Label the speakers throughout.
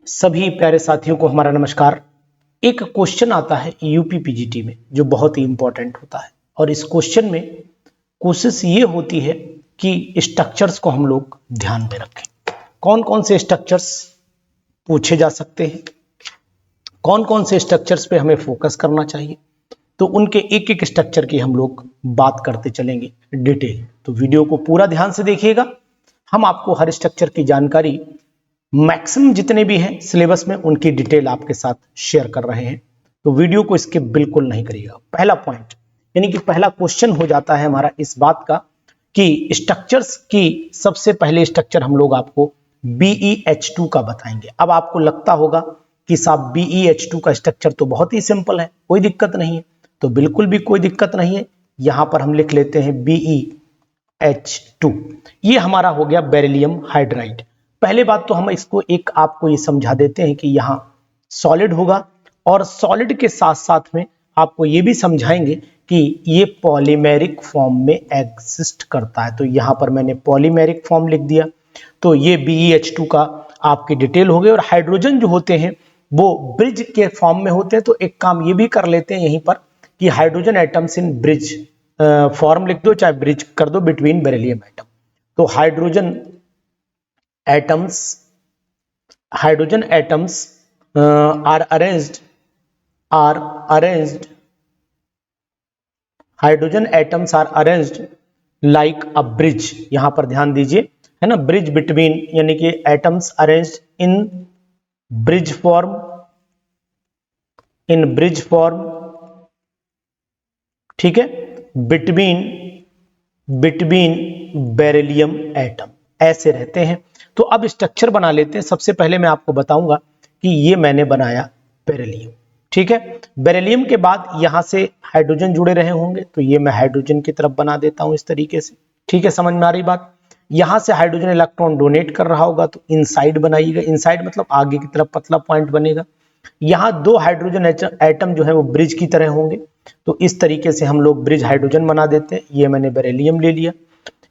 Speaker 1: सभी प्यारे साथियों को हमारा नमस्कार। एक क्वेश्चन आता है यूपी पीजीटी में जो बहुत ही इंपॉर्टेंट होता है और इस क्वेश्चन में कोशिश ये होती है कि स्ट्रक्चर्स को हम लोग ध्यान में रखें। कौन कौन से स्ट्रक्चर्स पूछे जा सकते हैं, कौन कौन से स्ट्रक्चर्स पे हमें फोकस करना चाहिए, तो उनके एक एक स्ट्रक्चर की हम लोग बात करते चलेंगे डिटेल। तो वीडियो को पूरा ध्यान से देखिएगा। हम आपको हर स्ट्रक्चर की जानकारी मैक्सिमम जितने भी हैं सिलेबस में उनकी डिटेल आपके साथ शेयर कर रहे हैं, तो वीडियो को स्किप बिल्कुल नहीं करिएगा। पहला पॉइंट यानी कि पहला क्वेश्चन हो जाता है हमारा इस बात का कि स्ट्रक्चर्स की सबसे पहले स्ट्रक्चर हम लोग आपको BeH2 का बताएंगे। अब आपको लगता होगा कि साहब BeH2 का स्ट्रक्चर तो बहुत ही सिंपल है, कोई दिक्कत नहीं है। तो बिल्कुल भी कोई दिक्कत नहीं है। यहां पर हम लिख लेते हैं BeH2। ये हमारा हो गया बेरिलियम हाइड्राइड। पहले बात तो हम इसको एक आपको ये समझा देते हैं कि यहाँ सॉलिड होगा और सॉलिड के साथ साथ में आपको ये भी समझाएंगे कि ये पॉलीमेरिक फॉर्म में एग्जिस्ट करता है। तो यहाँ पर मैंने पॉलीमेरिक फॉर्म लिख दिया। तो ये BeH2 का आपकी डिटेल हो गई। और हाइड्रोजन जो होते हैं वो ब्रिज के फॉर्म में होते हैं। तो एक काम ये भी कर लेते हैं यहीं पर कि hydrogen atoms in bridge form लिख दो, चाहे ब्रिज कर दो बिटवीन बेरिलियम एटम। तो hydrogen atoms are arranged hydrogen atoms are arranged like a bridge। यहां पर ध्यान दीजिए, है ना, ब्रिज बिटवीन यानी कि atoms arranged in bridge form, ठीक है, बिटवीन बेरिलियम एटम ऐसे रहते हैं। तो अब स्ट्रक्चर बना लेते हैं। सबसे पहले मैं आपको बताऊंगा कि ये मैंने बनाया बेरिलियम, ठीक है। बेरिलियम के बाद यहां से हाइड्रोजन जुड़े रहे होंगे, तो ये मैं हाइड्रोजन की तरफ बना देता हूं इस तरीके से, ठीक है, समझ में आ रही बात। यहां से हाइड्रोजन इलेक्ट्रॉन डोनेट कर रहा होगा तो इनसाइड बनाइएगा, इनसाइड मतलब आगे की तरफ पतला पॉइंट बनेगा। यहां दो हाइड्रोजन एटम जो है वो ब्रिज की तरह होंगे, तो इस तरीके से हम लोग ब्रिज हाइड्रोजन बना देते हैं। ये मैंने बेरिलियम ले लिया।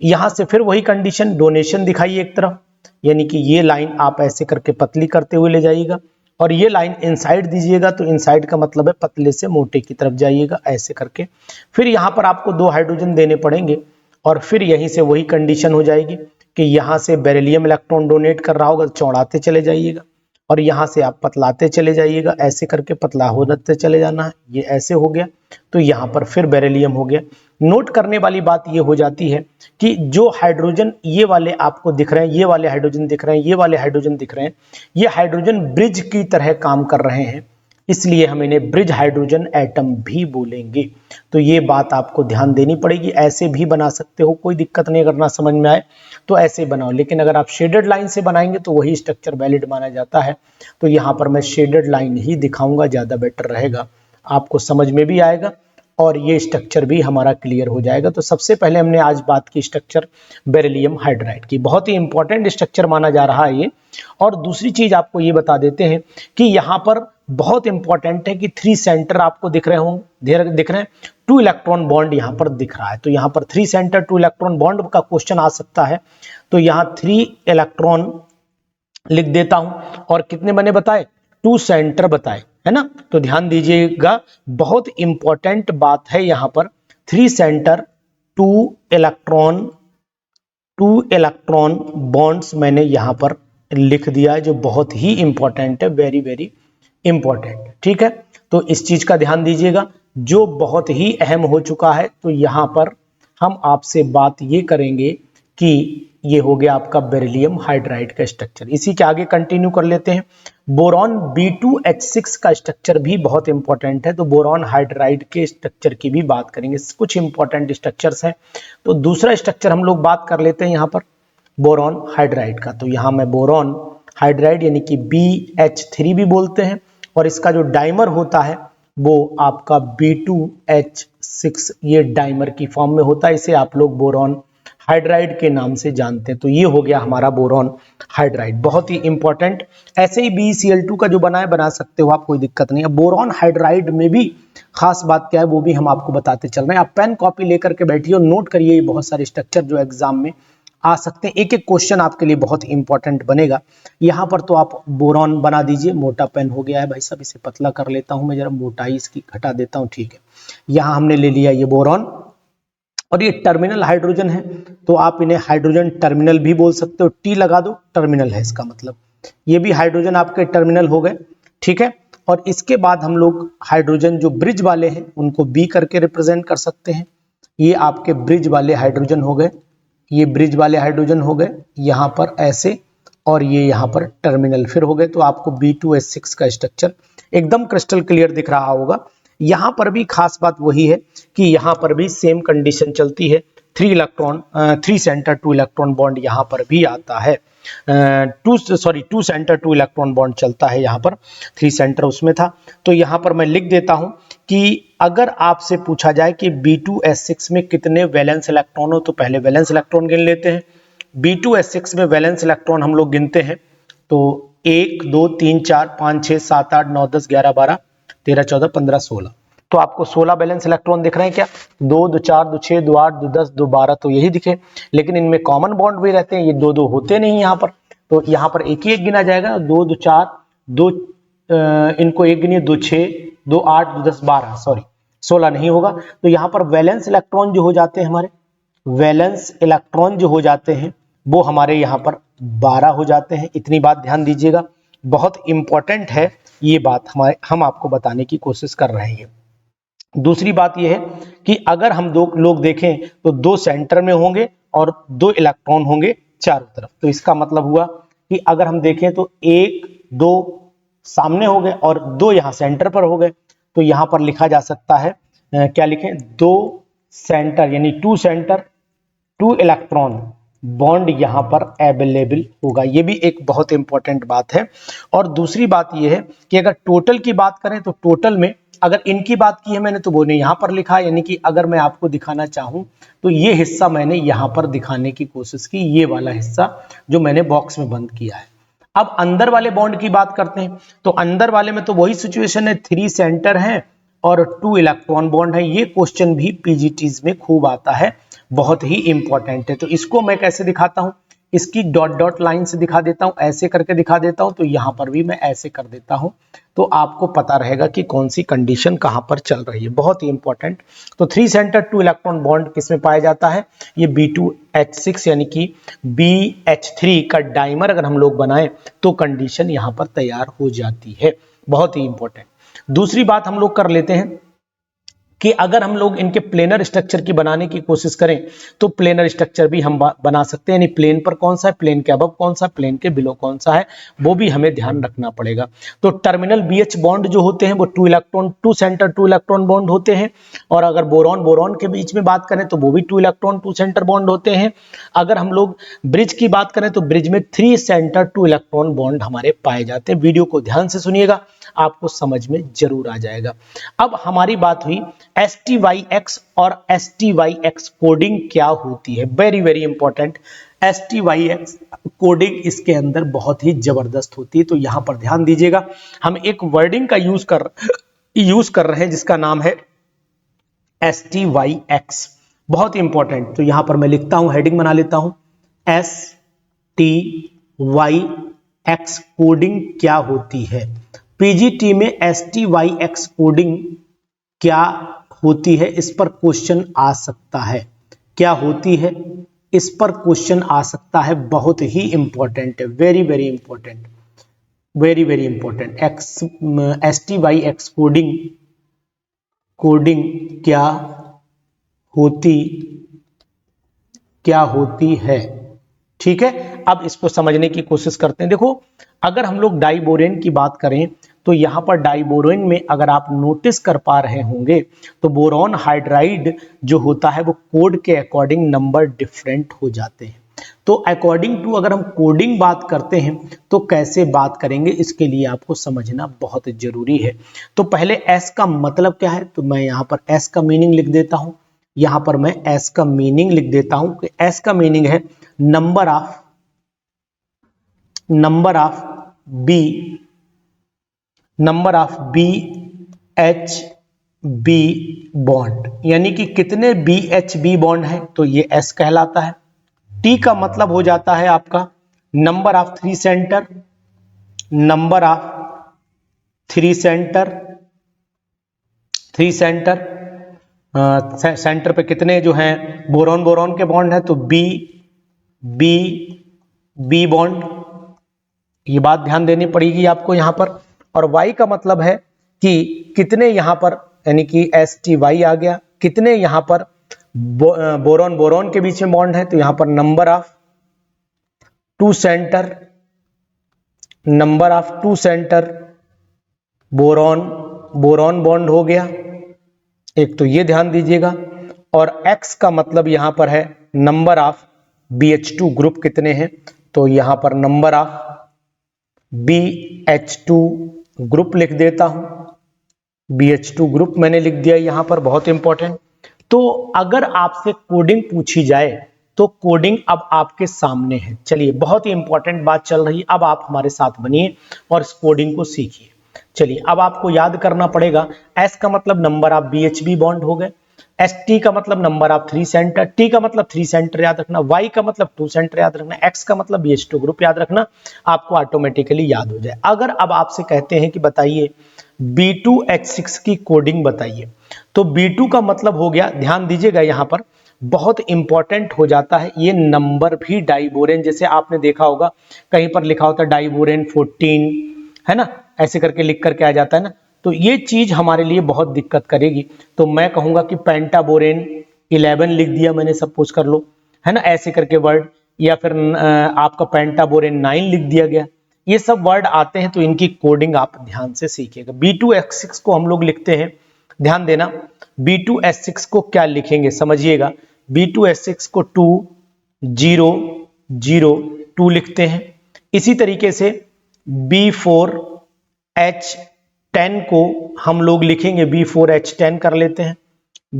Speaker 1: यहां से फिर वही कंडीशन, डोनेशन दिखाइए एक तरफ, यानी कि ये लाइन आप ऐसे करके पतली करते हुए ले जाइएगा और ये लाइन इनसाइड दीजिएगा। तो इनसाइड का मतलब है पतले से मोटे की तरफ जाइएगा ऐसे करके। फिर यहाँ पर आपको दो हाइड्रोजन देने पड़ेंगे और फिर यहीं से वही कंडीशन हो जाएगी कि यहाँ से बेरिलियम इलेक्ट्रॉन डोनेट कर रहा होगा, चौड़ाते चले जाइएगा और यहाँ से आप पतलाते चले जाइएगा, ऐसे करके पतला होते चले जाना है। ये ऐसे हो गया, तो यहाँ पर फिर बेरिलियम हो गया। नोट करने वाली बात ये हो जाती है कि जो हाइड्रोजन ये वाले आपको दिख रहे हैं, ये वाले हाइड्रोजन दिख रहे हैं, ये वाले हाइड्रोजन दिख रहे हैं, ये हाइड्रोजन ब्रिज की तरह काम कर रहे हैं, इसलिए हम इन्हें ब्रिज हाइड्रोजन एटम भी बोलेंगे। तो ये बात आपको ध्यान देनी पड़ेगी। ऐसे भी बना सकते हो, कोई दिक्कत नहीं, अगर ना समझ में आए तो ऐसे बनाओ, लेकिन अगर आप शेडेड लाइन से बनाएंगे तो वही स्ट्रक्चर वैलिड माना जाता है। तो यहाँ पर मैं शेडेड लाइन ही दिखाऊंगा, ज्यादा बेटर रहेगा, आपको समझ में भी आएगा और ये स्ट्रक्चर भी हमारा क्लियर हो जाएगा। तो सबसे पहले हमने आज बात की स्ट्रक्चर बेरिलियम हाइड्राइड की, बहुत ही इंपॉर्टेंट स्ट्रक्चर माना जा रहा है ये। और दूसरी चीज आपको ये बता देते हैं कि यहाँ पर बहुत इंपॉर्टेंट है कि 3 सेंटर आपको दिख रहे होंगे, दिख रहे हैं, 2 इलेक्ट्रॉन बॉन्ड यहाँ पर दिख रहा है। तो यहाँ पर 3 सेंटर 2 इलेक्ट्रॉन बॉन्ड का क्वेश्चन आ सकता है। तो यहाँ 3 इलेक्ट्रॉन लिख देता हूं और कितने मैंने बताए, 2 सेंटर बताए, है ना। तो ध्यान दीजिएगा, बहुत इंपॉर्टेंट बात है यहाँ पर। 3 सेंटर 2 इलेक्ट्रॉन बॉन्ड्स मैंने यहाँ पर लिख दिया है, जो बहुत ही इंपॉर्टेंट है, वेरी वेरी इंपॉर्टेंट, ठीक है। तो इस चीज का ध्यान दीजिएगा, जो बहुत ही अहम हो चुका है। तो यहाँ पर हम आपसे बात ये करेंगे कि ये हो गया आपका बेरिलियम हाइड्राइड का स्ट्रक्चर। इसी के आगे कंटिन्यू कर लेते हैं। बोरॉन B2H6 का स्ट्रक्चर भी बहुत इंपॉर्टेंट है, तो बोरॉन हाइड्राइड के स्ट्रक्चर की भी बात करेंगे। कुछ इंपॉर्टेंट स्ट्रक्चर्स हैं। तो दूसरा स्ट्रक्चर हम लोग बात कर लेते हैं यहाँ पर बोरॉन हाइड्राइड का। तो यहाँ मैं बोरॉन हाइड्राइड यानी कि BH3 भी बोलते हैं, और इसका जो डाइमर होता है वो आपका B2H6 ये डाइमर की फॉर्म में होता है। इसे आप लोग बोरॉन हाइड्राइड के नाम से जानते हैं। तो ये हो गया हमारा बोरॉन हाइड्राइड, बहुत ही इंपॉर्टेंट। ऐसे ही BeCl2 का जो बना सकते हो आप, कोई दिक्कत नहीं है। बोरॉन हाइड्राइड में भी खास बात क्या है वो भी हम आपको बताते चल रहे हैं। आप पेन कॉपी लेकर के बैठिए और नोट करिए बहुत सारे स्ट्रक्चर जो एग्जाम में आ सकते हैं। एक एक क्वेश्चन आपके लिए बहुत इंपॉर्टेंट बनेगा। यहाँ पर तो आप बोरॉन बना दीजिए, मोटा पेन हो गया है भाई साहब, इसे पतला कर लेता हूं मैं, जरा मोटाई इसकी घटा देता हूं, ठीक है। यहाँ हमने ले लिया ये बोरॉन, और ये टर्मिनल हाइड्रोजन है, तो आप इन्हें हाइड्रोजन टर्मिनल भी बोल सकते हो, टी लगा दो, टर्मिनल है इसका मतलब। ये भी हाइड्रोजन आपके टर्मिनल हो गए, ठीक है। और इसके बाद हम लोग हाइड्रोजन जो ब्रिज वाले हैं उनको बी करके रिप्रेजेंट कर सकते हैं। ये आपके ब्रिज वाले हाइड्रोजन हो गए, ये ब्रिज वाले हाइड्रोजन हो गए यहाँ पर ऐसे, और ये यहाँ पर टर्मिनल फिर हो गए। तो आपको B2H6 का स्ट्रक्चर एकदम क्रिस्टल क्लियर दिख रहा होगा। यहाँ पर भी खास बात वही है कि यहाँ पर भी सेम कंडीशन चलती है, 3 सेंटर 2 इलेक्ट्रॉन बॉन्ड यहाँ पर भी आता है, 2 सेंटर 2 इलेक्ट्रॉन बॉन्ड चलता है यहाँ पर, 3 सेंटर उसमें था। तो यहाँ पर मैं लिख देता हूँ कि अगर आपसे पूछा जाए कि B2H6 में कितने वैलेंस इलेक्ट्रॉन हो, तो पहले वैलेंस इलेक्ट्रॉन गिन लेते हैं। B2H6 में वैलेंस इलेक्ट्रॉन हम लोग गिनते हैं तो 1 2 3 4 5 6 7 8 9 10 11 12 13 14 15 16, तो आपको 16 बैलेंस इलेक्ट्रॉन दिख रहे हैं क्या? 2 2 4 2 6 2 8 2 10 2 12, तो यही दिखे। लेकिन इनमें कॉमन बॉन्ड भी रहते हैं, ये 2 2 होते नहीं यहाँ पर, तो यहाँ पर एक ही एक गिना जाएगा। 2 2 4 2, इनको एक गिनिए, 2 6 2 8 2 10 12, सॉरी 16 नहीं होगा। तो यहाँ पर वैलेंस इलेक्ट्रॉन जो हो जाते हैं हमारे, वैलेंस इलेक्ट्रॉन जो हो जाते हैं वो हमारे यहाँ पर 12 हो जाते हैं। इतनी बात ध्यान दीजिएगा, बहुत इंपॉर्टेंट है ये बात, हम आपको बताने की कोशिश कर रहे हैं। दूसरी बात यह है कि अगर हम दो लोग देखें तो 2 सेंटर में होंगे और 2 इलेक्ट्रॉन होंगे चारों तरफ। तो इसका मतलब हुआ कि अगर हम देखें तो 1 2 सामने हो गए और 2 यहाँ सेंटर पर हो गए। तो यहाँ पर लिखा जा सकता है, क्या लिखें, 2 सेंटर यानी 2 सेंटर 2 इलेक्ट्रॉन बॉन्ड यहाँ पर अवेलेबल होगा। ये भी एक बहुत इंपॉर्टेंट बात है। और दूसरी बात ये है कि अगर टोटल की बात करें तो टोटल में अगर इनकी बात की है मैंने तो वो ने यहाँ पर लिखा, यानी कि अगर मैं आपको दिखाना चाहूँ तो ये हिस्सा मैंने यहाँ पर दिखाने की कोशिश की, ये वाला हिस्सा जो मैंने बॉक्स में बंद किया है। अब अंदर वाले बॉन्ड की बात करते हैं तो अंदर वाले में तो वही सिचुएशन है, 3 सेंटर हैं और 2 इलेक्ट्रॉन बॉन्ड है। ये क्वेश्चन भी पीजीटीज में खूब आता है, बहुत ही इंपॉर्टेंट है। तो इसको मैं कैसे दिखाता हूं, इसकी डॉट डॉट लाइन से दिखा देता हूं, ऐसे करके दिखा देता हूं। तो यहां पर भी मैं ऐसे कर देता हूं, तो आपको पता रहेगा कि कौन सी कंडीशन कहां पर चल रही है, बहुत ही इंपॉर्टेंट। तो 3 सेंटर 2 इलेक्ट्रॉन बॉन्ड किसमें पाया जाता है, ये B2H6 यानी कि BH3 का डाइमर अगर हम लोग बनाएं तो कंडीशन यहां पर तैयार हो जाती है, बहुत ही इंपॉर्टेंट। दूसरी बात हम लोग कर लेते हैं कि अगर हम लोग इनके प्लेनर स्ट्रक्चर की बनाने की कोशिश करें तो प्लेनर स्ट्रक्चर भी हम बना सकते हैं, यानी प्लेन पर कौन सा है, प्लेन के अबव कौन सा, प्लेन के बिलो कौन सा है, वो भी हमें ध्यान रखना पड़ेगा। तो टर्मिनल BH बॉन्ड जो होते हैं वो 2 सेंटर 2 इलेक्ट्रॉन बॉन्ड होते हैं। और अगर बोरॉन के बीच में बात करें तो वो भी 2 इलेक्ट्रॉन 2 सेंटर बॉन्ड होते हैं। अगर हम लोग ब्रिज की बात करें तो ब्रिज में 3 सेंटर 2 इलेक्ट्रॉन बॉन्ड हमारे पाए जाते हैं। वीडियो को ध्यान से सुनिएगा, आपको समझ में जरूर आ जाएगा। अब हमारी बात हुई STYX और STYX कोडिंग क्या होती है, very very important. STYX coding इसके अंदर बहुत ही जबरदस्त होती है। तो यहां पर ध्यान दीजिएगा, हम एक वर्डिंग का यूज कर रहे हैं जिसका नाम है STYX, बहुत इंपॉर्टेंट। तो यहां पर मैं लिखता हूं, हेडिंग बना लेता हूं, STYX कोडिंग क्या होती है। पीजीटी में STYX कोडिंग क्या होती है, इस पर क्वेश्चन आ सकता है। क्या होती है, इस पर क्वेश्चन आ सकता है, बहुत ही इंपॉर्टेंट है, very very important, very very important. STYX coding क्या होती है, ठीक है। अब इसको समझने की कोशिश करते हैं। देखो, अगर हम लोग डाइबोरेन की बात करें तो यहां पर डाइबोरेन में अगर आप नोटिस कर पा रहे होंगे तो बोरॉन हाइड्राइड जो होता है वो कोड के अकॉर्डिंग नंबर डिफरेंट हो जाते हैं। तो अकॉर्डिंग टू अगर हम कोडिंग बात करते हैं तो कैसे बात करेंगे, इसके लिए आपको समझना बहुत जरूरी है। तो पहले S का मतलब क्या है, तो मैं यहां पर S का मीनिंग लिख देता हूं। यहां पर मैं S का मीनिंग लिख देता हूं कि S का मीनिंग है नंबर ऑफ BHB बॉन्ड, यानी कि कितने BHB बॉन्ड हैं, तो ये S कहलाता है। टी का मतलब हो जाता है आपका number of three centre, number of three centre, three centre, centre पे कितने जो हैं बोरॉन बोरॉन के बॉन्ड है, तो बी बी बी बॉन्ड, ये बात ध्यान देनी पड़ेगी आपको यहां पर। और वाई का मतलब है कि कितने यहां पर, यानी कि एस टी वाई आ गया, कितने यहां पर बोरॉन बोरॉन के बीच में बॉन्ड है, तो यहां पर number of two centre, number of two centre boron boron bond हो गया एक, तो ये ध्यान दीजिएगा। और X का मतलब यहां पर है नंबर ऑफ BH2 ग्रुप कितने हैं, तो यहां पर नंबर ऑफ BH2 ग्रुप लिख देता हूं, BH2 ग्रुप मैंने लिख दिया यहां पर, बहुत इंपॉर्टेंट। तो अगर आपसे कोडिंग पूछी जाए तो कोडिंग अब आपके सामने है। चलिए, बहुत ही इंपॉर्टेंट बात चल रही है, अब आप हमारे साथ बनिए और इस कोडिंग को सीखिए। चलिए, अब आपको याद करना पड़ेगा, S का मतलब नंबर ऑफ BHB बॉन्ड हो गए, ST का मतलब number of three centre, T का मतलब थ्री सेंटर याद रखना, Y का मतलब टू सेंटर याद रखना, X का मतलब BH2 ग्रुप याद रखना, आपको ऑटोमेटिकली याद हो जाए। अगर अब आपसे कहते हैं कि बताइए B2H6 की कोडिंग बताइए, तो B2 का मतलब हो गया, ध्यान दीजिएगा यहां पर बहुत इंपॉर्टेंट हो जाता है ये नंबर भी डाइबोरेन, जैसे आपने देखा होगा कहीं पर लिखा होता है डाइबोरेन 14, है ना, ऐसे करके लिख करके आ जाता है ना, तो ये चीज हमारे लिए बहुत दिक्कत करेगी। तो मैं कहूंगा कि पेंटाबोरेन 11 लिख दिया मैंने, सपोज कर लो, है ना, ऐसे करके वर्ड, या फिर आपका पेंटाबोरेन 9 लिख दिया गया, ये सब वर्ड आते हैं, तो इनकी कोडिंग आप ध्यान से सीखिएगा। B2H6 को हम लोग लिखते हैं, ध्यान देना, B2H6 को क्या लिखेंगे समझिएगा, B2H6 को 2 0 0 2 लिखते हैं। इसी तरीके से B4H10 को हम लोग लिखेंगे, B4H10 कर लेते हैं,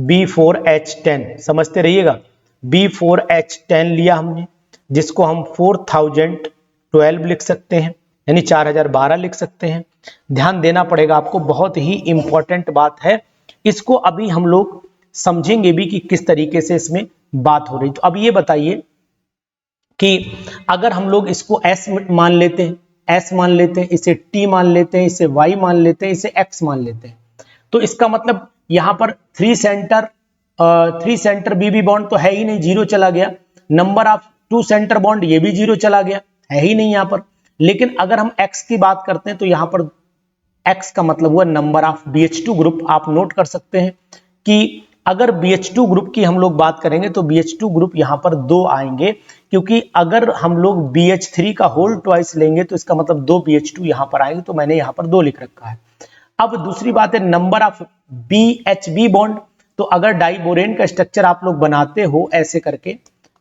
Speaker 1: B4H10 समझते रहिएगा, B4H10 लिया हमने, जिसको हम 4012 लिख सकते हैं, यानी 4012 लिख सकते हैं। ध्यान देना पड़ेगा आपको, बहुत ही इंपॉर्टेंट बात है, इसको अभी हम लोग समझेंगे भी कि किस तरीके से इसमें बात हो रही। तो अब ये बताइए कि अगर हम लोग इसको S मान लेते हैं, S मान लेते हैं, इसे T मान लेते हैं, इसे Y मान लेते हैं, इसे X मान लेते हैं, तो इसका मतलब यहां पर थ्री सेंटर BB बॉन्ड तो है ही नहीं, जीरो चला गया। Number of two centre bond ये भी जीरो चला गया, है ही नहीं यहां पर। लेकिन अगर हम X की बात करते हैं तो यहां पर X का मतलब हुआ नंबर ऑफ BH2 ग्रुप। आप नोट कर सकते हैं कि अगर BH2 ग्रुप की हम लोग बात करेंगे तो BH2 ग्रुप यहां पर दो आएंगे, क्योंकि अगर हम लोग BH3 का होल ट्वाइस लेंगे तो इसका मतलब दो BH2 यहां पर आएंगे, तो मैंने यहां पर दो लिख रखा है। अब दूसरी बात है नंबर ऑफ BHB बॉन्ड, तो अगर डाइबोरेन का स्ट्रक्चर आप लोग बनाते हो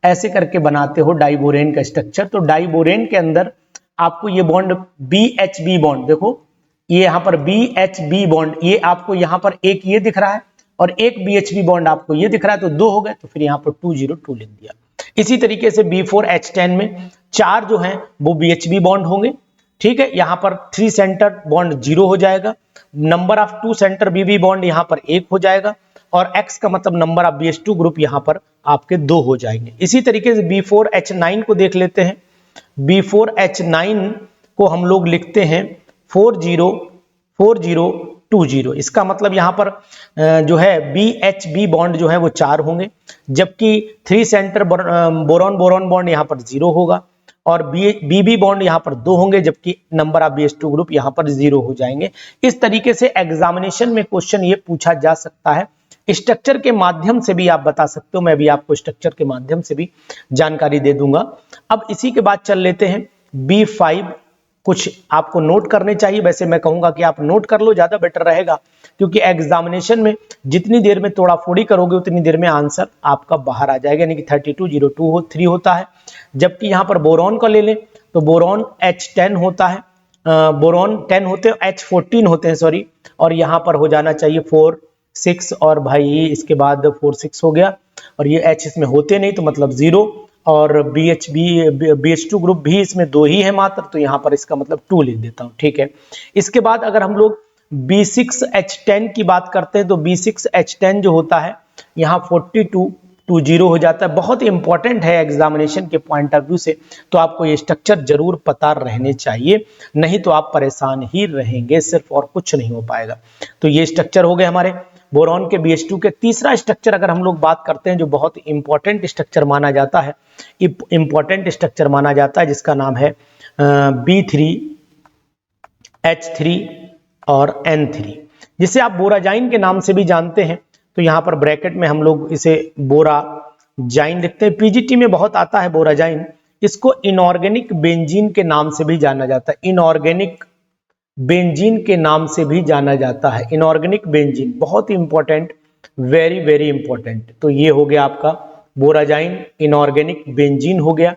Speaker 1: ऐसे करके बनाते हो डाइबोरेन का स्ट्रक्चर, तो डाइबोरेन के अंदर आपको ये बॉन्ड BHB बॉन्ड, देखो ये यहां पर BHB बॉन्ड, ये आपको यहां पर एक ये दिख रहा है और एक BHB बॉन्ड आपको ये दिख रहा है, तो दो हो गए, तो फिर यहां पर 202 लिख दिया। इसी तरीके से B4H10 में चार जो हैं वो BHB बॉन्ड होंगे, ठीक है, यहां पर थ्री सेंटर बॉन्ड 0 हो जाएगा, number of two centre BB bond यहां पर 1 हो जाएगा, और X का मतलब नंबर ऑफ BH2 ग्रुप यहां पर आपके 2 हो जाएंगे। इसी तरीके से B4H9 को देख लेते हैं, B4H9 को हम लोग लिखते हैं 404020, इसका मतलब यहां पर जो है BHB बॉन्ड जो है वो 4 होंगे, जबकि three centre boron boron bond यहां पर 0 होगा, और BB बॉन्ड यहां पर 2 होंगे, जबकि नंबर ऑफ BH2 ग्रुप यहां पर 0 हो जाएंगे। इस तरीके से एग्जामिनेशन में क्वेश्चन ये पूछा जा सकता है, स्ट्रक्चर के माध्यम से भी आप बता सकते हो, मैं भी आपको स्ट्रक्चर के माध्यम से भी जानकारी दे दूंगा। अब इसी के बाद चल लेते हैं B5, कुछ आपको नोट करने चाहिए, वैसे मैं कहूंगा कि आप नोट कर लो, ज्यादा बेटर रहेगा, क्योंकि एग्जामिनेशन में जितनी देर में तोड़ा फोड़ी करोगे उतनी देर में आंसर आपका बाहर आ जाएगा, यानी कि 3202 होता है। जबकि यहां पर बोरॉन का ले लें तो बोरॉन H10 होता है, बोरॉन 10 होते हैं, H14 होते हैं सॉरी, और यहां पर हो जाना चाहिए 4 6, और भाई इसके बाद 4 6 हो गया, और ये H इसमें होते नहीं तो मतलब 0, और BH2 ग्रुप भी इसमें 2 ही है मात्र, तो यहां पर इसका मतलब 2 लिख देता हूं, ठीक है। इसके बाद अगर हम लोग B6H10 की बात करते हैं तो B6H10 जो होता है यहाँ 42 20 हो जाता है। बहुत इंपॉर्टेंट है एग्जामिनेशन के पॉइंट ऑफ व्यू से, तो आपको ये स्ट्रक्चर जरूर पता रहने चाहिए, नहीं तो आप परेशान ही रहेंगे सिर्फ, और कुछ नहीं हो पाएगा। तो ये स्ट्रक्चर हो गए हमारे बोरॉन के BH2 के। तीसरा स्ट्रक्चर अगर हम लोग बात करते हैं जो बहुत इंपॉर्टेंट स्ट्रक्चर माना जाता है, इंपॉर्टेंट स्ट्रक्चर माना जाता है, जिसका नाम है B3H3 और N3, जिसे आप बोराजाइन के नाम से भी जानते हैं। तो यहाँ पर ब्रैकेट में हम लोग इसे बोराजाइन लिखते हैं। पीजीटी में बहुत आता है बोराजाइन। इसको इनऑर्गेनिक बेंजीन के नाम से भी जाना जाता है, इनऑर्गेनिक बेंजीन के नाम से भी जाना जाता है। इनऑर्गेनिक बेंजीन बहुत इंपॉर्टेंट, वेरी वेरी इंपॉर्टेंट। तो ये हो गया आपका बोराजाइन, इनऑर्गेनिक बेंजीन हो गया।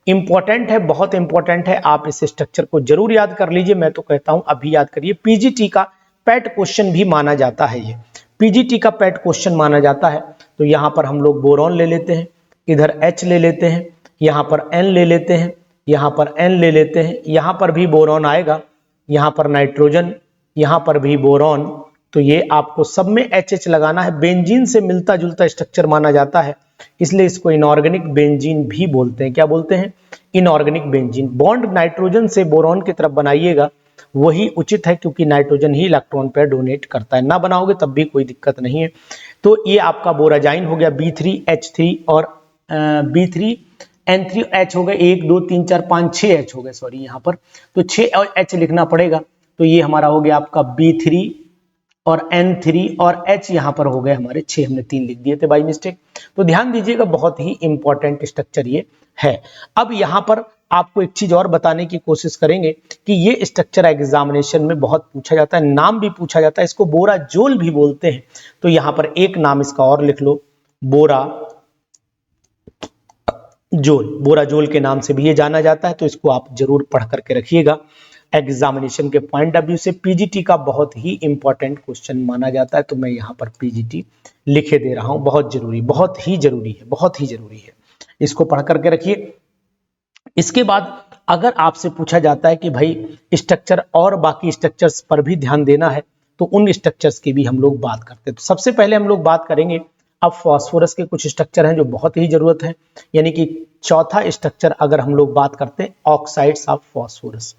Speaker 1: इंपॉर्टेंट है, बहुत इंपॉर्टेंट है, आप इस स्ट्रक्चर को जरूर याद कर लीजिए। मैं तो कहता हूं अभी याद करिए। पीजीटी का पैट क्वेश्चन भी माना जाता है, ये पीजीटी का पैट क्वेश्चन माना जाता है। तो यहां पर हम लोग बोरॉन ले लेते हैं, इधर H ले लेते हैं, यहां पर N ले लेते हैं, यहां पर N ले लेते हैं, यहां पर भी बोरॉन आएगा, यहां पर नाइट्रोजन, यहां पर भी बोरॉन। तो ये आपको सब में HH लगाना है। बेंजीन से मिलता जुलता स्ट्रक्चर माना जाता है, इसलिए इसको इनऑर्गेनिक बेंजीन भी बोलते हैं। क्या बोलते हैं? Inorganic benzene. बॉन्ड नाइट्रोजन से बोरॉन की तरफ बनाइएगा, वही उचित है, क्योंकि नाइट्रोजन ही इलेक्ट्रॉन पेयर डोनेट करता है। ना बनाओगे तब भी कोई दिक्कत नहीं है। तो ये आपका बोराजाइन हो गया, B3H3 और B3N3H हो गए। 1 2 3 4 5 6 H हो गए, सॉरी यहाँ पर तो 6 और H लिखना पड़ेगा। तो ये हमारा हो गया आपका B3 और N3 और H यहाँ पर हो गए हमारे 6, हमने 3 लिख दिए थे बाई मिस्टेक। तो ध्यान दीजिएगा, बहुत ही इंपॉर्टेंट स्ट्रक्चर ये है। अब यहाँ पर आपको एक चीज और बताने की कोशिश करेंगे कि ये स्ट्रक्चर एग्जामिनेशन में बहुत पूछा जाता है, नाम भी पूछा जाता है, इसको बोराजोल भी बोलते हैं। तो यहाँ पर एक नाम इसका और लिख लो, बोराजोल के नाम से भी ये जाना जाता है। तो इसको आप जरूर पढ़ करके रखिएगा, एग्जामिनेशन के पॉइंट ऑफ व्यू से पीजीटी का बहुत ही इंपॉर्टेंट क्वेश्चन माना जाता है। तो मैं यहाँ पर पीजीटी लिखे दे रहा हूँ, बहुत जरूरी, बहुत ही जरूरी है, बहुत ही जरूरी है, इसको पढ़ करके रखिए। इसके बाद अगर आपसे पूछा जाता है कि भाई स्ट्रक्चर और बाकी स्ट्रक्चर्स पर भी ध्यान देना है, तो उन स्ट्रक्चर्स की भी हम लोग बात करते हैं। तो सबसे पहले हम लोग बात करेंगे, अब फास्फोरस के कुछ स्ट्रक्चर हैं जो बहुत ही जरूरत है, यानी कि चौथा स्ट्रक्चर अगर हम लोग बात करते हैं, oxides of phosphorus.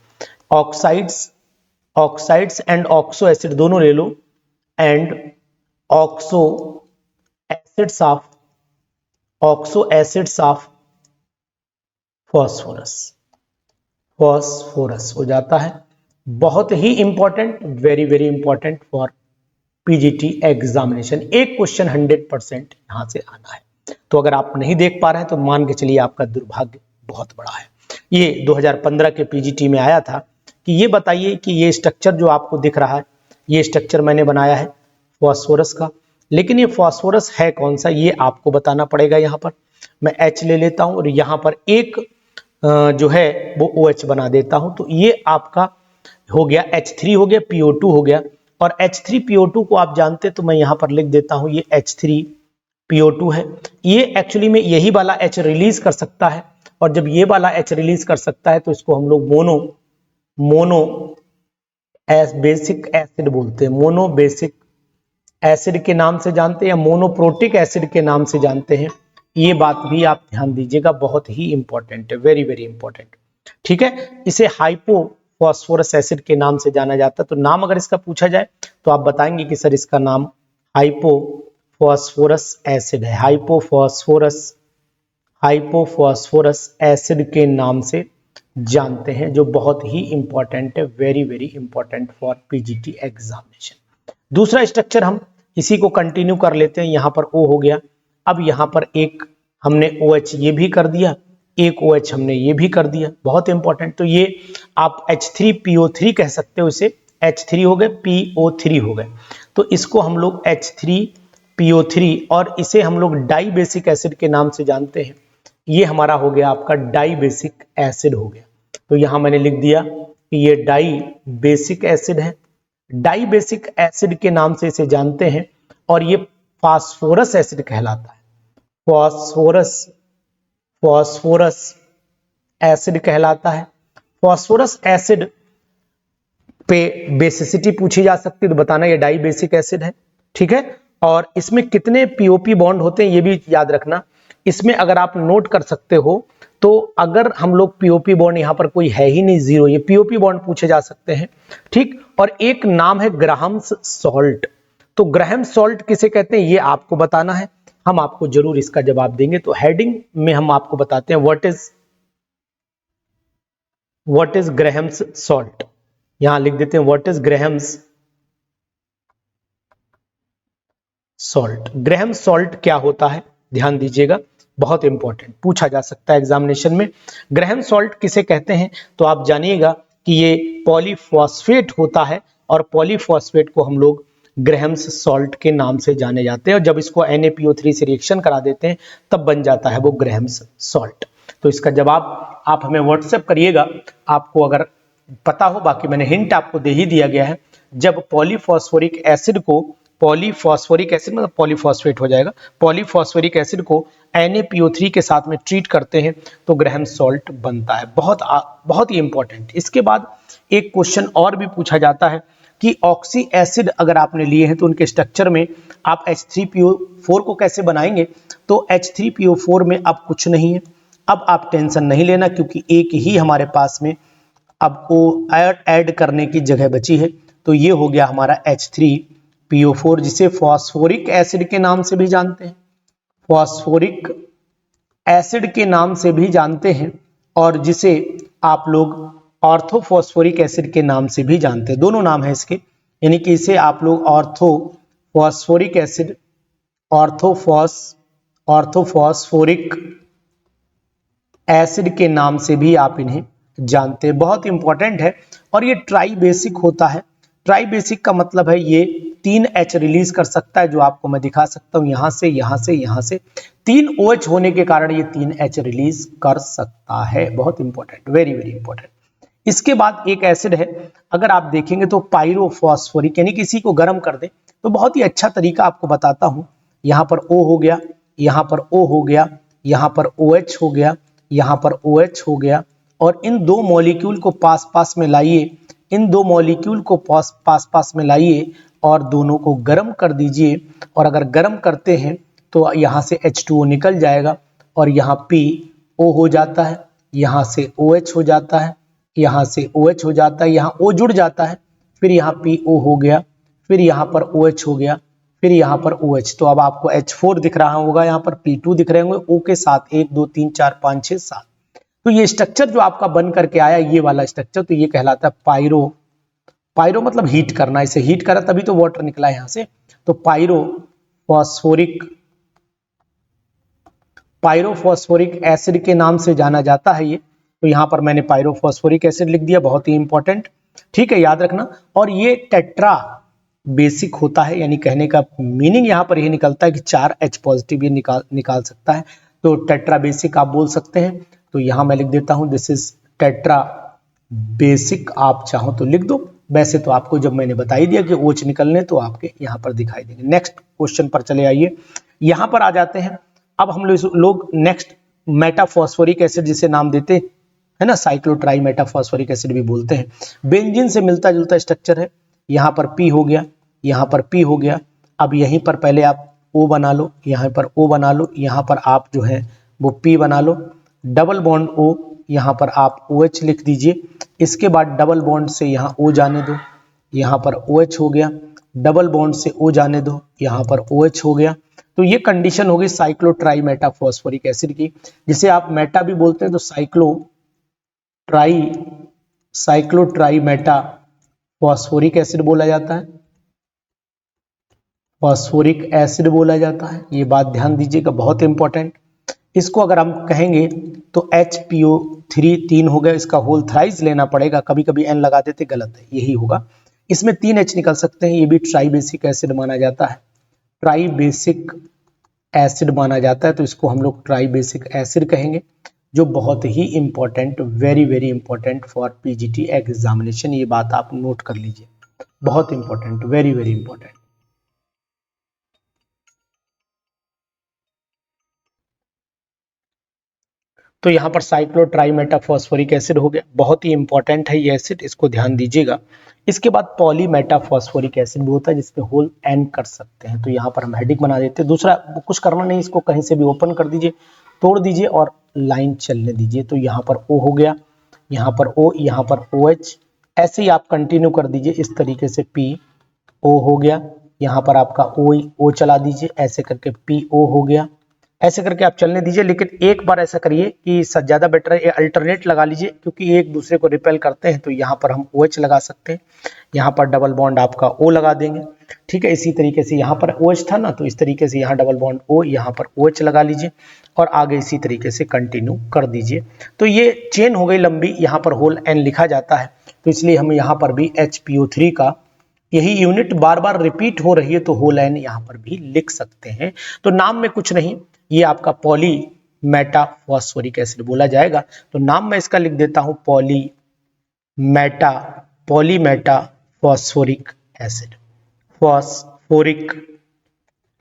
Speaker 1: Oxides and oxo acid दोनों ले लो, and oxo acids of phosphorus हो जाता है। बहुत ही important, very very important for PGT examination. एक क्वेश्चन 100% यहां से आना है। तो अगर आप नहीं देख पा रहे हैं तो मान के चलिए आपका दुर्भाग्य बहुत बड़ा है। ये 2015 के पीजीटी में आया था कि ये बताइए कि ये स्ट्रक्चर जो आपको दिख रहा है, ये स्ट्रक्चर मैंने बनाया है फास्फोरस का, लेकिन ये फास्फोरस है कौन सा, ये आपको बताना पड़ेगा। यहाँ पर मैं H ले लेता हूं और यहाँ पर एक जो है वो OH बना देता हूं। तो ये आपका हो गया H3 हो गया, PO2 हो गया, और H3PO2 को आप जानते, तो मैं यहाँ पर लिख देता हूं ये H3PO2 है। ये एक्चुअली में यही वाला H रिलीज कर सकता है, और जब ये वाला H रिलीज कर सकता है तो इसको हम लोग मोनो बेसिक एसिड बोलते हैं। मोनो बेसिक एसिड के नाम से जानते हैं या मोनोप्रोटिक एसिड के नाम से जानते हैं। ये बात भी आप ध्यान दीजिएगा, बहुत ही इंपॉर्टेंट है, वेरी वेरी इंपॉर्टेंट। ठीक है, इसे हाइपोफॉस्फोरस एसिड के नाम से जाना जाता है। तो नाम अगर इसका पूछा जाए तो आप बताएंगे कि सर इसका नाम हाइपोफॉस्फोरस एसिड है, हाइपोफॉस्फोरस एसिड के नाम से जानते हैं, जो बहुत ही इंपॉर्टेंट है, very very important for PGT examination. दूसरा स्ट्रक्चर हम इसी को कंटिन्यू कर लेते हैं। यहाँ पर O हो गया, अब यहाँ पर एक हमने OH ये भी कर दिया, एक OH हमने ये भी कर दिया, बहुत इंपॉर्टेंट। तो ये आप H3PO3 कह सकते हो, इसे H3 हो गए, PO3 हो गए। तो इसको हम लोग H3PO3, और इसे हम लोग डाई बेसिक एसिड के नाम से जानते हैं। ये हमारा हो गया आपका डाई बेसिक एसिड हो गया। तो यहां मैंने लिख दिया कि ये डाई बेसिक एसिड है, डाई बेसिक एसिड के नाम से इसे जानते हैं, और ये फास्फोरस एसिड कहलाता है। फास्फोरस एसिड कहलाता है। फास्फोरस एसिड पे बेसिसिटी पूछी जा सकती है, तो बताना ये डाई बेसिक एसिड है। ठीक है, और इसमें कितने पीओपी बॉन्ड होते हैं ये भी याद रखना। इसमें अगर आप नोट कर सकते हो तो अगर हम लोग पीओपी बॉन्ड, यहां पर कोई है ही नहीं, जीरो, ये पीओपी बॉन्ड पूछे जा सकते हैं, ठीक। और एक नाम है ग्राहम्स सॉल्ट। तो ग्राहम सॉल्ट किसे कहते हैं ये आपको बताना है, हम आपको जरूर इसका जवाब देंगे। तो हेडिंग में हम आपको बताते हैं व्हाट इज ग्राहम्स सॉल्ट। यहां लिख देते हैं what is Graham's salt. Graham salt क्या होता है, ध्यान दीजिएगा, बहुत इंपॉर्टेंट, पूछा जा सकता है एग्जामिनेशन में। ग्राहम सॉल्ट किसे कहते हैं तो आप जानिएगा कि ये पॉलीफॉस्फेट होता है, और पॉलीफॉस्फेट को हम लोग ग्राहम्स सॉल्ट के नाम से जाने जाते हैं, और जब इसको NaPO3 से रिएक्शन करा देते हैं तब बन जाता है वो ग्राहम्स सॉल्ट। तो इसका जवाब आप हमें व्हाट्सएप करिएगा, आपको अगर पता हो, बाकी मैंने हिंट आपको दे ही दिया गया है। जब पॉलीफॉस्फोरिक एसिड को, पॉलीफॉस्फोरिक एसिड मतलब पॉलीफॉस्फेट हो जाएगा, पॉलीफॉस्फोरिक एसिड को NaPO3 के साथ में ट्रीट करते हैं तो ग्राहम सॉल्ट बनता है। बहुत ही इंपॉर्टेंट। इसके बाद एक क्वेश्चन और भी पूछा जाता है कि ऑक्सी एसिड अगर आपने लिए हैं तो उनके स्ट्रक्चर में आप H3PO4 को कैसे बनाएंगे। तो H3PO4 में अब कुछ नहीं है, अब आप टेंशन नहीं लेना, क्योंकि एक ही हमारे पास में आपको ऐड करने की जगह बची है। तो ये हो गया हमारा H3PO4, जिसे फॉस्फोरिक एसिड के नाम से भी जानते हैं, फॉस्फोरिक एसिड के नाम से भी जानते हैं, और जिसे आप लोग ऑर्थोफॉस्फोरिक एसिड के नाम से भी जानते हैं। दोनों नाम है इसके, यानी कि इसे आप लोग ऑर्थोफॉस्फोरिक एसिड, ऑर्थोफॉस्फोरिक एसिड के नाम से भी आप इन्हें जानते हैं। बहुत इंपॉर्टेंट है। और ये ट्राई बेसिक होता है। ट्राई बेसिक का मतलब है ये 3 H रिलीज कर सकता है, जो आपको मैं दिखा सकता हूं, यहां से, यहां से, यहां से। 3 OH होने के कारण ये 3 H रिलीज कर सकता है। बहुत इंपॉर्टेंट, वेरी वेरी इंपॉर्टेंट। इसके बाद एक एसिड है, अगर आप देखेंगे तो पायरोफॉस्फोरिक, यानी किसी को गर्म कर दे तो बहुत ही अच्छा तरीका आपको बताता हूं। यहां पर O हो गया, यहां पर O हो गया, यहां पर OH हो गया, यहां पर OH हो गया, और इन दो मॉलिक्यूल को पास पास में लाइए, इन दो मॉलिक्यूल को पास पास में लाइए और दोनों को गर्म कर दीजिए। और अगर गर्म करते हैं तो यहां से H2O निकल जाएगा, और यहाँ PO हो जाता है, यहाँ से OH हो जाता है, यहाँ से OH हो जाता है, यहाँ O जुड़ जाता है, फिर यहाँ PO हो गया, फिर यहाँ पर OH हो गया, फिर यहाँ पर OH। तो अब आपको H4 दिख रहा होगा, यहाँ पर P2 दिख रहे होंगे, O के साथ 1 2 3 4 5 6 7। तो ये स्ट्रक्चर जो आपका बन करके आया, ये वाला स्ट्रक्चर, तो ये कहलाता है पायरो। पायरो मतलब हीट करना, इसे हीट करा तभी तो वाटर निकला है यहां से। तो पायरोफॉस्फोरिक एसिड के नाम से जाना जाता है ये। तो यहां पर मैंने पायरोफॉस्फोरिक एसिड लिख दिया, बहुत ही इंपॉर्टेंट, ठीक है, याद रखना। और ये टेट्रा बेसिक होता है, यानी कहने का मीनिंग यहां पर ये निकलता है कि 4 H पॉजिटिव ये निकाल सकता है। तो टेट्रा बेसिक आप बोल सकते हैं। तो यहां मैं लिख देता हूं दिस इज टेट्रा बेसिक, आप चाहो तो लिख दो, वैसे तो आपको जब मैंने बता ही दिया कि OH निकलने तो आपके यहां पर दिखाई देंगे। नेक्स्ट क्वेश्चन पर चले आइए, यहां पर आ जाते हैं। अब हम लोग नेक्स्ट मेटाफॉस्फोरिक एसिड जिसे नाम देते है ना, साइक्लोट्राई मेटाफॉस्फोरिक एसिड भी बोलते हैं। बेंजीन से मिलता जुलता स्ट्रक्चर है। यहां पर P हो गया, यहां पर P हो गया। अब यहीं पर पहले आप O बना लो, यहां पर O बना लो, यहां पर आप जो है वो P बना लो, डबल बॉन्ड O, यहां पर आप OH लिख दीजिए। इसके बाद डबल बॉन्ड से यहां O जाने दो, यहां पर OH हो गया, डबल बॉन्ड से O जाने दो, यहां पर OH हो गया। तो ये कंडीशन होगी साइक्लोट्राई मेटाफॉस्फोरिक एसिड की, जिसे आप मेटा भी बोलते हैं। तो साइक्लोट्राई मेटा फॉस्फोरिक एसिड बोला जाता है, फॉस्फोरिक एसिड बोला जाता है। ये बात ध्यान दीजिएगा, बहुत इंपॉर्टेंट। इसको अगर हम कहेंगे तो HPO3 3 हो गया, इसका होल थ्राइस लेना पड़ेगा, कभी कभी N लगा देते, गलत है, यही होगा। इसमें 3 H निकल सकते हैं, ये भी ट्राई बेसिक एसिड माना जाता है, ट्राई बेसिक एसिड माना जाता है। तो इसको हम लोग ट्राई बेसिक एसिड कहेंगे, जो बहुत ही important, very very important for PGT examination. ये बात आप नोट कर लीजिए, बहुत इंपॉर्टेंट, वेरी वेरी इंपॉर्टेंट। तो यहाँ पर साइक्लोट्राई मेटाफॉस्फोरिक एसिड हो गया, बहुत ही इंपॉर्टेंट है ये एसिड, इसको ध्यान दीजिएगा। इसके बाद पॉलीमेटाफॉस्फोरिक एसिड भी होता है जिसपे होल एन कर सकते हैं, तो यहाँ पर हम हेडिंग बना देते हैं। दूसरा कुछ करना नहीं, इसको कहीं से भी ओपन कर दीजिए, तोड़ दीजिए और लाइन चलने दीजिए। तो यहाँ पर O हो गया, यहाँ पर O, यहाँ पर OH, ऐसे ही आप कंटिन्यू कर दीजिए इस तरीके से। PO हो गया, यहाँ पर आपका O चला दीजिए, ऐसे करके PO हो गया, ऐसे करके आप चलने दीजिए। लेकिन एक बार ऐसा करिए कि ज्यादा बेटर है अल्टरनेट लगा लीजिए, क्योंकि एक दूसरे को रिपेल करते हैं। तो यहाँ पर हम OH लगा सकते हैं, यहाँ पर डबल बॉन्ड आपका O लगा देंगे, ठीक है। इसी तरीके से यहाँ पर OH था ना, तो इस तरीके से यहाँ डबल बॉन्ड O, यहाँ पर OH लगा लीजिए और आगे इसी तरीके से कंटिन्यू कर दीजिए। तो ये चेन हो गई लंबी, यहाँ पर होल N लिखा जाता है, तो इसलिए हम यहाँ पर भी HPO3 का यही यूनिट बार बार रिपीट हो रही है तो होल N यहाँ पर भी लिख सकते हैं। तो नाम में कुछ नहीं, ये आपका पॉलीमेटाफॉस्फोरिक एसिड बोला जाएगा। तो नाम मैं इसका लिख देता हूं पॉलीमेटाफॉस्फोरिक एसिड, फॉस्फोरिक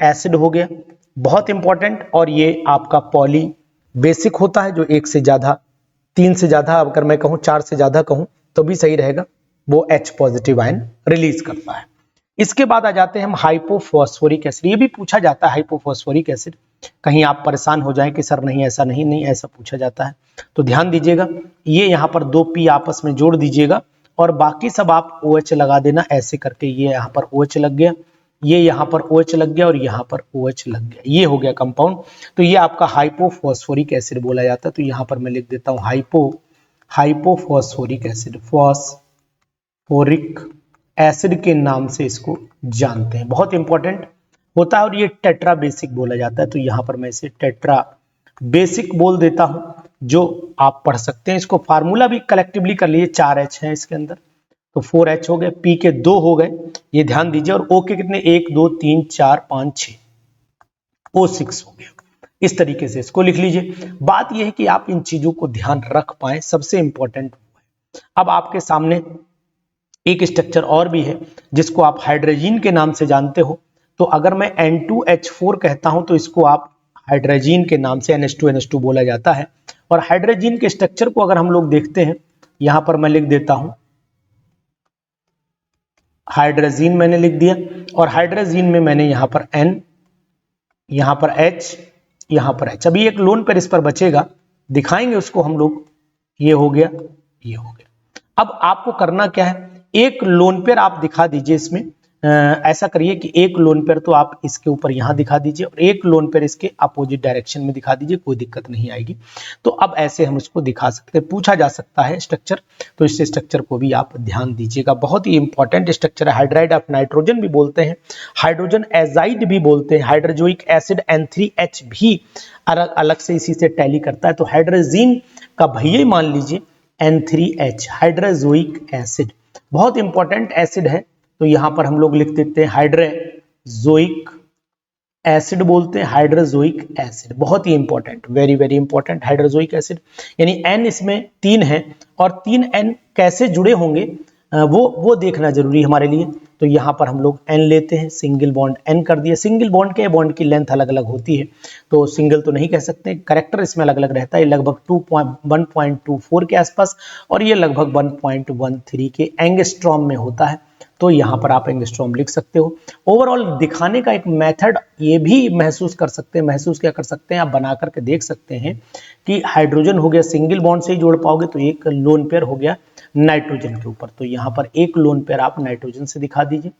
Speaker 1: एसिड हो गया, बहुत इंपॉर्टेंट। और ये आपका पॉली बेसिक होता है, जो एक से ज्यादा, 3 से ज्यादा, अगर मैं कहूं 4 से ज्यादा कहूं तो भी सही रहेगा, वो H पॉजिटिव आयन रिलीज करता है। इसके बाद आ जाते हैं हम हाइपोफॉस्फोरिक एसिड। ये भी पूछा जाता है हाइपोफॉस्फोरिक एसिड, कहीं आप परेशान हो जाएं कि सर नहीं ऐसा नहीं, ऐसा पूछा जाता है। तो ध्यान दीजिएगा, ये यहाँ पर 2 P आपस में जोड़ दीजिएगा और बाकी सब आप OH लगा देना, ऐसे करके। ये यहाँ पर OH लग गया, ये यहाँ पर OH लग गया और यहाँ पर OH लग गया, ये हो गया कंपाउंड। तो ये आपका हाइपोफॉस्फोरिक एसिड बोला जाता है। तो यहाँ पर मैं लिख देता हूँ हाइपोफॉस्फोरिक एसिड, फॉस्फोरिक एसिड के नाम से इसको जानते हैं, बहुत इंपॉर्टेंट होता है। और ये टेट्रा बेसिक बोला जाता है, तो यहाँ पर मैं इसे टेट्रा बेसिक बोल देता हूं, जो आप पढ़ सकते हैं। इसको फार्मूला भी कलेक्टिवली कर लीजिए, 4H है इसके अंदर, तो 4H हो गए, P के 2 हो गए, ये ध्यान दीजिए। और O के कितने, 1 2 3 4 5 6, O6 हो गया। इस तरीके से इसको लिख लीजिए। बात यह है कि आप इन चीजों को ध्यान रख पाए, सबसे इंपॉर्टेंट। अब आपके सामने एक स्ट्रक्चर और भी है जिसको आप हाइड्रोजीन के नाम से जानते हो। तो अगर मैं N2H4 कहता हूं तो इसको आप हाइड्रोजीन के नाम से NH2NH2 बोला जाता है। और हाइड्रोजीन के स्ट्रक्चर को अगर हम लोग देखते हैं, यहां पर मैं लिख देता हूं हाइड्रोजीन, मैंने लिख दिया। और हाइड्रोजीन में मैंने यहां पर N, यहां पर H, यहां पर H। अभी एक लोन पेयर इस पर बचेगा, दिखाएंगे उसको हम लोग। ये हो गया, ये हो गया। अब आपको करना क्या है, एक लोन पेयर आप दिखा दीजिए इसमें। ऐसा करिए कि एक लोन पेयर तो आप इसके ऊपर यहां दिखा दीजिए और एक लोन पेयर इसके अपोजिट डायरेक्शन में दिखा दीजिए, कोई दिक्कत नहीं आएगी। तो अब ऐसे हम इसको दिखा सकते हैं, पूछा जा सकता है स्ट्रक्चर, तो इस स्ट्रक्चर को भी आप ध्यान दीजिएगा, बहुत ही इंपॉर्टेंट स्ट्रक्चर है। हाइड्राइड ऑफ नाइट्रोजन भी बोलते हैं, हाइड्रोजन एजाइड भी बोलते हैं, हाइड्रोजोइक एसिड N3H भी अलग अलग से इसी से टैली करता है। तो हाइड्रोजीन का भैया मान लीजिए N3H, हाइड्रोजोइक एसिड, बहुत इंपॉर्टेंट एसिड है। तो यहां पर हम लोग लिख देते हैं हाइड्रोजोइक एसिड बोलते हैं, हाइड्रोजोइक एसिड, बहुत ही important, very very important hydrazoic acid. यानी N इसमें 3 है और 3 N कैसे जुड़े होंगे वो देखना जरूरी है हमारे लिए। तो यहाँ पर हम लोग N लेते हैं, सिंगल बॉन्ड N कर दिया। सिंगल बॉन्ड के बॉन्ड की लेंथ अलग अलग होती है, तो सिंगल तो नहीं कह सकते, करेक्टर इसमें अलग अलग रहता है। लगभग 1.24 के आसपास और ये लगभग 1.13 के एंगस्ट्रॉम में होता है। तो यहाँ पर आप एंगस्ट्रॉम लिख सकते हो। ओवरऑल दिखाने का एक मेथड ये भी महसूस कर सकते हैं, महसूस क्या कर सकते हैं, आप बना करके देख सकते हैं कि हाइड्रोजन हो गया, सिंगल बॉन्ड से ही जोड़ पाओगे, तो एक लोन पेयर हो गया नाइट्रोजन के ऊपर। तो यहाँ पर एक लोन पेयर आप नाइट्रोजन से दिखा दीजिए,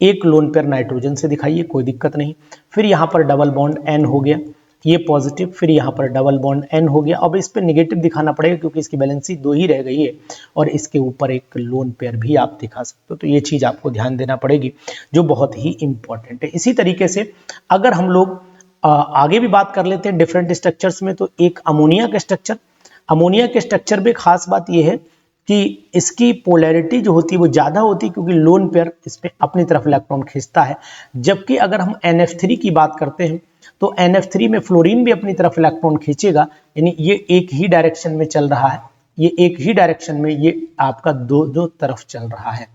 Speaker 1: एक लोन पेयर नाइट्रोजन से दिखाइए, कोई दिक्कत नहीं। फिर यहाँ पर डबल बॉन्ड N हो गया, ये पॉजिटिव, फिर यहाँ पर डबल बॉन्ड N हो गया। अब इस पे नेगेटिव दिखाना पड़ेगा क्योंकि इसकी बैलेंसी 2 ही रह गई है, और इसके ऊपर एक लोन पेयर भी आप दिखा सकते हो। तो ये चीज आपको ध्यान देना पड़ेगी, जो बहुत ही इंपॉर्टेंट है। इसी तरीके से अगर हम लोग आगे भी बात कर लेते हैं डिफरेंट स्ट्रक्चर्स में, तो एक अमोनिया का स्ट्रक्चर, अमोनिया के स्ट्रक्चर में खास बात यह है कि इसकी पोलैरिटी जो होती है वो ज्यादा होती है, क्योंकि लोन पेयर इस पे अपनी तरफ इलेक्ट्रॉन खींचता है। जबकि अगर हम NF3 की बात करते हैं तो NF3 में फ्लोरीन भी अपनी तरफ इलेक्ट्रॉन खींचेगा, यानी ये एक ही डायरेक्शन में चल रहा है, ये एक ही डायरेक्शन में ये आपका दो तरफ चल रहा है।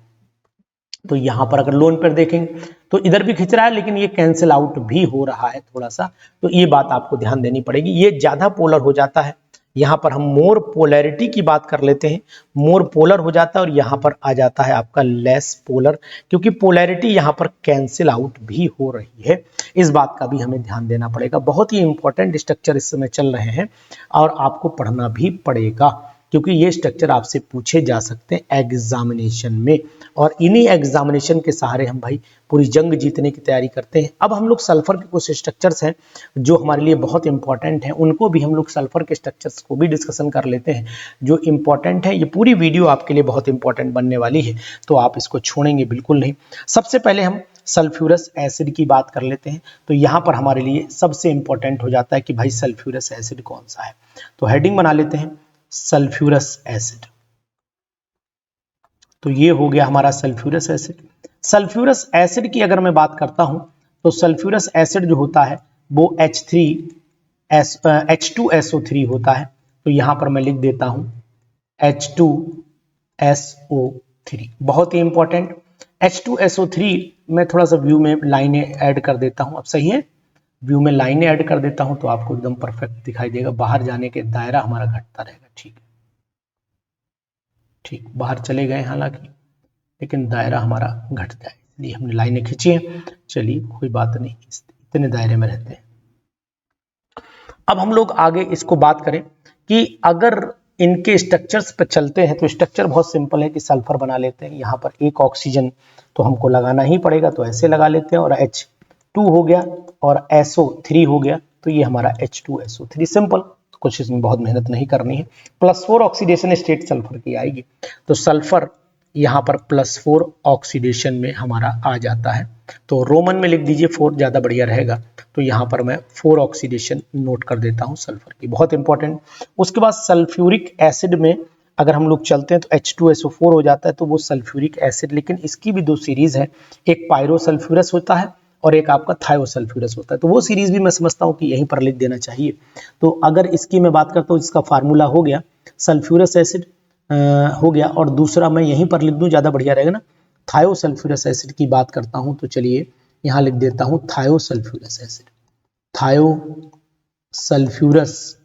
Speaker 1: तो यहां पर अगर लोन पेयर देखेंगे तो इधर भी खींच रहा है, लेकिन ये कैंसिल आउट भी हो रहा है थोड़ा सा, तो ये बात आपको ध्यान देनी पड़ेगी। ये ज्यादा पोलर हो जाता है, यहाँ पर हम मोर पोलैरिटी की बात कर लेते हैं, मोर पोलर हो जाता है और यहाँ पर आ जाता है आपका लेस पोलर, क्योंकि पोलैरिटी यहाँ पर कैंसिल आउट भी हो रही है। इस बात का भी हमें ध्यान देना पड़ेगा। बहुत ही इंपॉर्टेंट स्ट्रक्चर इस समय चल रहे हैं और आपको पढ़ना भी पड़ेगा, क्योंकि ये स्ट्रक्चर आपसे पूछे जा सकते हैं एग्जामिनेशन में, और इन्हीं एग्जामिनेशन के सहारे हम भाई पूरी जंग जीतने की तैयारी करते हैं। अब हम लोग सल्फर के कुछ स्ट्रक्चर्स हैं जो हमारे लिए बहुत इंपॉर्टेंट हैं, उनको भी हम लोग सल्फर के स्ट्रक्चर्स को भी डिस्कशन कर लेते हैं जो इंपॉर्टेंट है। ये पूरी वीडियो आपके लिए बहुत इंपॉर्टेंट बनने वाली है, तो आप इसको छोड़ेंगे बिल्कुल नहीं। सबसे पहले हम सल्फ्यूरस एसिड की बात कर लेते हैं। तो यहाँ पर हमारे लिए सबसे इंपॉर्टेंट हो जाता है कि भाई सल्फ्यूरस एसिड कौन सा है। तो हेडिंग बना लेते हैं सल्फ्यूरस एसिड। तो ये हो गया हमारा सल्फ्यूरस एसिड। सल्फ्यूरस एसिड की अगर मैं बात करता हूं तो सल्फ्यूरस एसिड जो होता है वो H2SO3 होता है। तो यहां पर मैं लिख देता हूं H2SO3, बहुत ही इंपॉर्टेंट। H2SO3 मैं थोड़ा सा व्यू में लाइनें ऐड कर देता हूं। अब सही है, व्यू में लाइनें ऐड कर देता हूं तो आपको एकदम परफेक्ट दिखाई देगा। बाहर जाने के दायरा हमारा घटता रहेगा। ठीक है, ठीक, बाहर चले गए हालांकि, लेकिन दायरा हमारा घट जाए इसलिए हमने लाइनें खींची हैं। चलिए कोई बात नहीं, इतने दायरे में रहते हैं। अब हम लोग आगे इसको बात करें कि अगर इनके स्ट्रक्चर्स पर चलते हैं तो स्ट्रक्चर बहुत सिंपल है कि सल्फर बना लेते हैं। यहाँ पर एक ऑक्सीजन तो हमको लगाना ही पड़ेगा, तो ऐसे लगा लेते हैं, और H2 हो गया और SO3 हो गया, तो ये हमारा H2SO3। सिंपल, कुछ इसमें बहुत मेहनत नहीं करनी है। +4 ऑक्सीडेशन स्टेट सल्फर की आएगी, तो सल्फर यहाँ पर +4 ऑक्सीडेशन में हमारा आ जाता है। तो रोमन में लिख दीजिए 4, ज़्यादा बढ़िया रहेगा। तो यहाँ पर मैं 4 ऑक्सीडेशन नोट कर देता हूँ सल्फर की, बहुत इंपॉर्टेंट। उसके बाद सल्फ्यूरिक एसिड में अगर हम लोग चलते हैं तो H2SO4 हो जाता है, तो वो सल्फ्यूरिक एसिड, लेकिन इसकी भी 2 सीरीज है, एक पायरोसल्फ्यूरस होता है और एक आपका थायोसल्फ्यूरस होता है। तो वो सीरीज भी मैं समझता हूँ कि यहीं पर लिख देना चाहिए। तो अगर इसकी मैं बात करता हूँ, इसका फार्मूला हो गया सल्फ्यूरस एसिड हो गया, और दूसरा मैं यहीं पर लिख दूं, ज़्यादा बढ़िया रहेगा ना। थायोसल्फ्यूरस एसिड की बात करता हूं तो चलिए यहां लिख देता हूं थायोसल्फ्यूरस एसिड, थायोसल्फ्यूरस।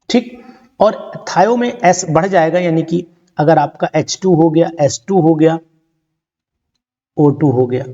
Speaker 1: ठीक, और थायो में S बढ़ जाएगा, यानी कि अगर आपका H2 हो गया, S2 हो गया, O2 हो गया।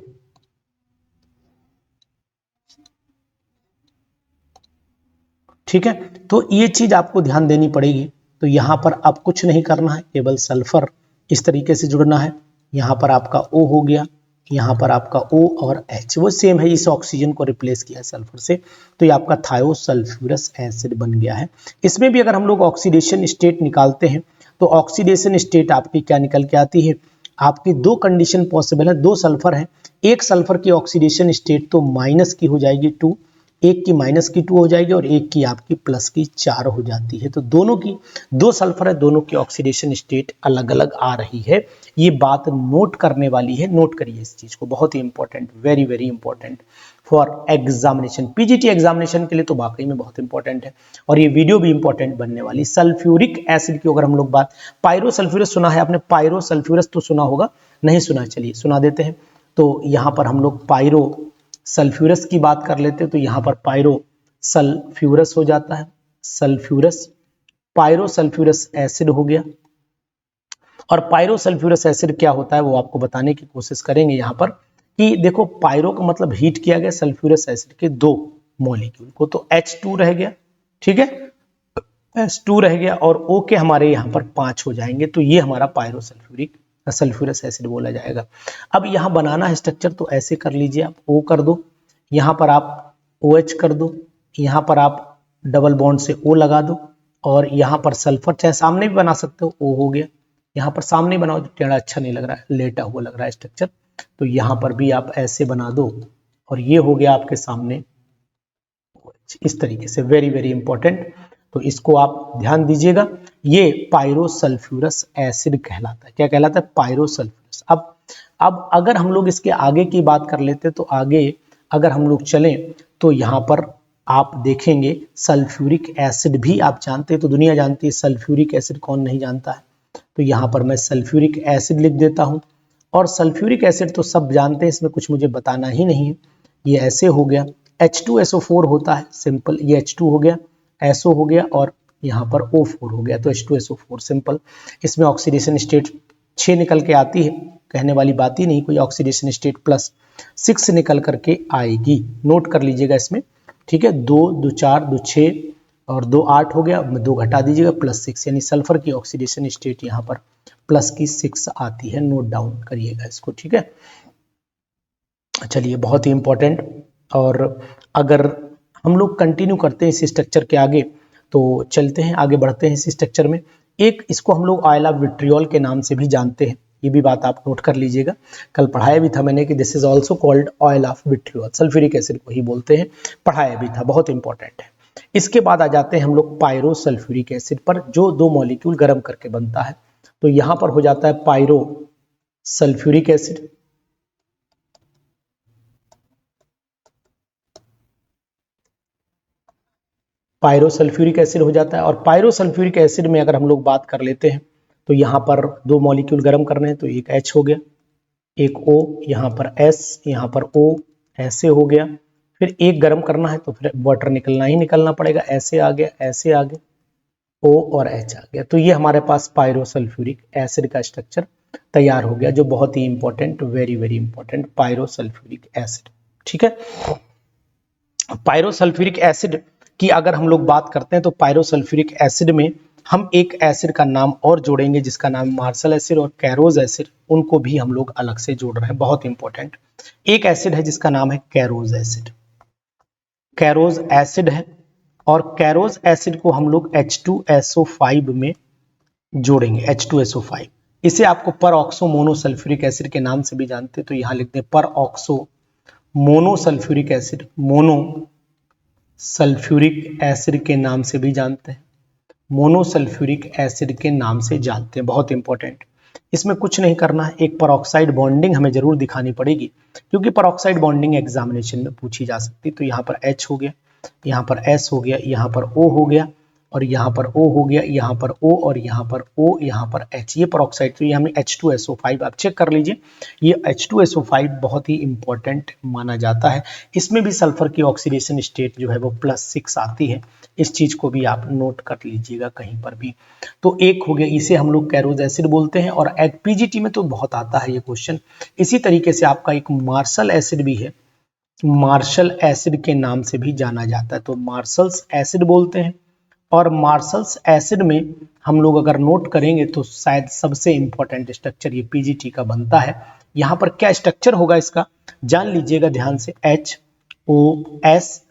Speaker 1: ठीक है, तो ये चीज आपको ध्यान देनी पड़ेगी। तो यहां पर अब कुछ नहीं करना है, केवल सल्फर इस तरीके से जुड़ना है। यहां पर आपका O हो गया, यहाँ पर आपका O और H वो सेम है, इस ऑक्सीजन को रिप्लेस किया है सल्फर से, तो ये आपका थायोसल्फ्यूरस एसिड बन गया है। इसमें भी अगर हम लोग ऑक्सीडेशन स्टेट निकालते हैं तो ऑक्सीडेशन स्टेट आपकी क्या निकल के आती है, आपकी 2 कंडीशन पॉसिबल है। 2 सल्फर है, एक सल्फर की ऑक्सीडेशन स्टेट तो माइनस की हो जाएगी 2, एक की माइनस की 2 हो जाएगी और एक की आपकी प्लस की 4 हो जाती है। तो दोनों की 2 सल्फर है, दोनों की ऑक्सीडेशन स्टेट अलग अलग आ रही है। ये बात नोट करने वाली है, नोट करिए इस चीज को, बहुत ही important, very very important for examination, PGT examination के लिए तो वाकई में बहुत इंपॉर्टेंट है, और ये वीडियो भी इंपॉर्टेंट बनने वाली। सल्फ्यूरिक एसिड की अगर हम लोग बात, पायरोसल्फ्यूरस सुना है आपने, पायरोसल्फ्यूरस तो सुना होगा, नहीं सुना, चलिए सुना देते हैं। तो यहाँ पर हम लोग पायरो सल्फ्यूरस की बात कर लेते हैं, तो यहां पर पायरो सल्फ्यूरस हो जाता है, सल्फ्यूरस, पायरोसल्फ्यूरस एसिड हो गया। और पायरोसल्फ्यूरस एसिड क्या होता है वो आपको बताने की कोशिश करेंगे यहां पर, कि देखो पायरो का मतलब हीट किया गया सल्फ्यूरस एसिड के 2 मॉलिक्यूल को, तो H2 रह गया, ठीक है, H2 रह गया, और O के हमारे यहाँ पर 5 हो जाएंगे, तो ये हमारा पायरोसल्फ्यूरिक सल्फ्यूरस एसिड बोला जाएगा। अब यहाँ बनाना है स्ट्रक्चर, तो ऐसे कर लीजिए, आप O कर दो, यहाँ पर आप OH कर दो, यहाँ पर आप डबल बॉन्ड से O लगा दो, और यहाँ पर सल्फर चाहे सामने भी बना सकते हो, O हो गया। यहाँ पर सामने बनाओ तो टेढ़ा अच्छा नहीं लग रहा है, लेटा हुआ लग रहा है स्ट्रक्चर, तो यहाँ पर भी आप ऐसे बना दो, और ये हो गया आपके सामने OH, इस तरीके से, वेरी वेरी इंपॉर्टेंट। तो इसको आप ध्यान दीजिएगा, ये पायरोसल्फ्यूरस एसिड कहलाता है। क्या कहलाता है? पायरोसल्फ्यूरस। अब अगर हम लोग इसके आगे की बात कर लेते हैं, तो आगे अगर हम लोग चलें तो यहाँ पर आप देखेंगे सल्फ्यूरिक एसिड भी आप जानते हैं, तो दुनिया जानती है, सल्फ्यूरिक एसिड कौन नहीं जानता है। तो यहाँ पर मैं सल्फ्यूरिक एसिड लिख देता हूँ, और सल्फ्यूरिक एसिड तो सब जानते हैं, इसमें कुछ मुझे बताना ही नहीं है। ये ऐसे हो गया H2SO4 होता है सिंपल, ये H2 हो गया, SO हो गया और यहाँ पर O4 हो गया, तो H2SO4 सिंपल। इसमें ऑक्सीडेशन स्टेट 6 निकल के आती है, कहने वाली बात ही नहीं, कोई ऑक्सीडेशन स्टेट +6 निकल करके आएगी, नोट कर लीजिएगा इसमें, ठीक है। 2 2 4 2 6 और 2 8 हो गया, 2 घटा दीजिएगा +6, यानी सल्फर की ऑक्सीडेशन स्टेट यहाँ पर +6 आती है, नोट डाउन करिएगा इसको, ठीक है। चलिए, बहुत ही इंपॉर्टेंट। और अगर हम लोग कंटिन्यू करते हैं इस स्ट्रक्चर के आगे, तो चलते हैं आगे बढ़ते हैं इस स्ट्रक्चर में। एक इसको हम लोग ऑयल ऑफ विट्रियोल के नाम से भी जानते हैं, ये भी बात आप नोट कर लीजिएगा, कल पढ़ाया भी था मैंने कि this is also called oil of vitriol, sulphuric acid को ही बोलते हैं, पढ़ाया भी था, बहुत इंपॉर्टेंट है। इसके बाद आ जाते हैं हम लोग पायरो सल्फ्यूरिक एसिड पर, जो 2 मॉलिक्यूल गर्म करके बनता है। तो यहां पर हो जाता है pyro sulphuric acid, pyro sulphuric acid हो जाता है। और पायरो सल्फ्यूरिक एसिड में अगर हम लोग बात कर लेते हैं, तो यहाँ पर 2 मॉलिक्यूल गर्म करने हैं, तो एक H हो गया, एक O, यहाँ पर S, यहाँ पर O, ऐसे हो गया। फिर एक गर्म करना है तो फिर वाटर निकलना ही निकलना पड़ेगा, ऐसे आ गया, ऐसे आ गया, O और H आ गया। तो ये हमारे पास पायरो सल्फ्यूरिक एसिड का स्ट्रक्चर तैयार हो गया, जो बहुत ही important, very very important, pyro sulphuric acid, ठीक है। पायरो सल्फ्यूरिक एसिड की अगर हम लोग बात करते हैं, तो पायरो सल्फ्यूरिक एसिड में हम एक एसिड का नाम और जोड़ेंगे, जिसका नाम मार्शल एसिड और कैरोज एसिड, उनको भी हम लोग अलग से जोड़ रहे हैं, बहुत इंपॉर्टेंट। एक एसिड है जिसका नाम है कैरोज एसिड, कैरोज एसिड है, और कैरोज एसिड को हम लोग H2SO5 में जोड़ेंगे, H2SO5। इसे आपको पर ऑक्सो मोनोसल्फ्यूरिक एसिड के नाम से भी जानते हैं, तो यहां लिखते हैं peroxo monosulphuric acid, mono sulphuric acid के नाम से भी जानते हैं, मोनोसल्फ्यूरिक एसिड के नाम से जानते हैं, बहुत इंपॉर्टेंट। इसमें कुछ नहीं करना है, एक परऑक्साइड बॉन्डिंग हमें जरूर दिखानी पड़ेगी, क्योंकि परऑक्साइड बॉन्डिंग एग्जामिनेशन में पूछी जा सकती है। तो यहाँ पर H हो गया, यहाँ पर S हो गया, यहाँ पर O हो गया, और यहाँ पर O हो गया, यहाँ पर O, और यहाँ पर O, यहाँ पर H, ये परऑक्साइड। तो ये हमें H2SO5, आप चेक कर लीजिए, ये H2SO5 बहुत ही इंपॉर्टेंट माना जाता है। इसमें भी सल्फर की ऑक्सीडेशन स्टेट जो है वो +6 आती है, इस चीज को भी आप नोट कर लीजिएगा कहीं पर भी। तो एक हो गया, इसे हम लोग कैरोज एसिड बोलते हैं, और पीजीटी में तो बहुत आता है ये क्वेश्चन। इसी तरीके से आपका एक मार्शल एसिड भी है, मार्शल एसिड के नाम से भी जाना जाता है, तो मार्शल्स एसिड बोलते हैं। और मार्शल्स एसिड में हम लोग अगर नोट करेंगे, तो शायद सबसे इंपॉर्टेंट स्ट्रक्चर ये पीजीटी का बनता है। यहाँ पर क्या स्ट्रक्चर होगा इसका, जान लीजिएगा ध्यान से, HOS,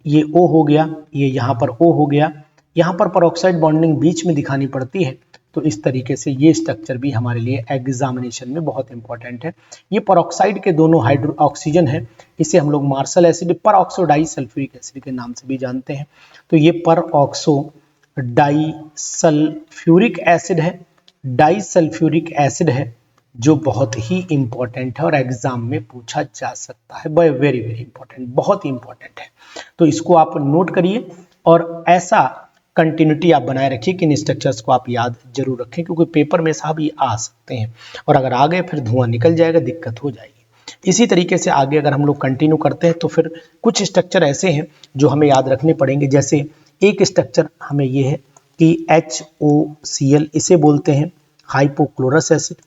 Speaker 1: ये O हो गया, ये यहाँ पर O हो गया, यहाँ पर परऑक्साइड बॉन्डिंग बीच में दिखानी पड़ती है। तो इस तरीके से ये स्ट्रक्चर भी हमारे लिए एग्जामिनेशन में बहुत इंपॉर्टेंट है। ये परऑक्साइड के दोनों हाइड्रो ऑक्सीजन है, इसे हम लोग मार्शल एसिड, पर ऑक्सो डाई सल्फ्यूरिक एसिड के नाम से भी जानते हैं। तो ये पर ऑक्सो डाई सल्फ्यूरिक एसिड है, डाई सल्फ्यूरिक एसिड है, जो बहुत ही इंपॉर्टेंट है और एग्जाम में पूछा जा सकता है, वेरी वेरी इंपॉर्टेंट, बहुत ही इंपॉर्टेंट है। तो इसको आप नोट करिए, और ऐसा कंटिन्यूटी आप बनाए रखिए कि इन स्ट्रक्चर्स को आप याद जरूर रखें, क्योंकि पेपर में साहब ये आ सकते हैं, और अगर आ गए फिर धुआं निकल जाएगा, दिक्कत हो जाएगी। इसी तरीके से आगे अगर हम लोग कंटिन्यू करते हैं, तो फिर कुछ स्ट्रक्चर ऐसे हैं जो हमें याद रखने पड़ेंगे। जैसे एक स्ट्रक्चर हमें ये है कि HOCl, इसे बोलते हैं हाइपोक्लोरस एसिड।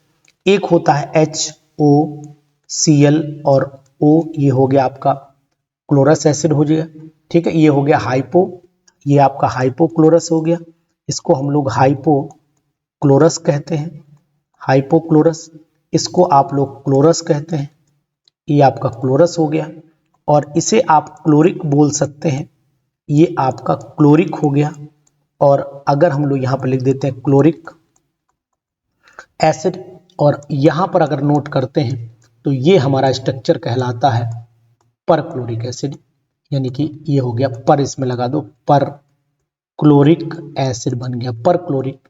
Speaker 1: एक होता है HOCl और O, ये हो गया आपका क्लोरस एसिड हो जाएगा, ठीक है। ये हो गया हाइपो, ये आपका हाइपोक्लोरस हो गया, इसको हम लोग हाइपोक्लोरस कहते हैं, हाइपोक्लोरस। इसको आप लोग क्लोरस कहते हैं, ये आपका क्लोरस हो गया। और इसे आप क्लोरिक बोल सकते हैं, ये आपका क्लोरिक हो गया। और अगर हम लोग यहाँ पर लिख देते हैं क्लोरिक एसिड, और यहाँ पर अगर नोट करते हैं, तो ये हमारा स्ट्रक्चर कहलाता है परक्लोरिक एसिड, यानी कि ये हो गया पर, इसमें लगा दो पर क्लोरिक एसिड बन गया, पर क्लोरिक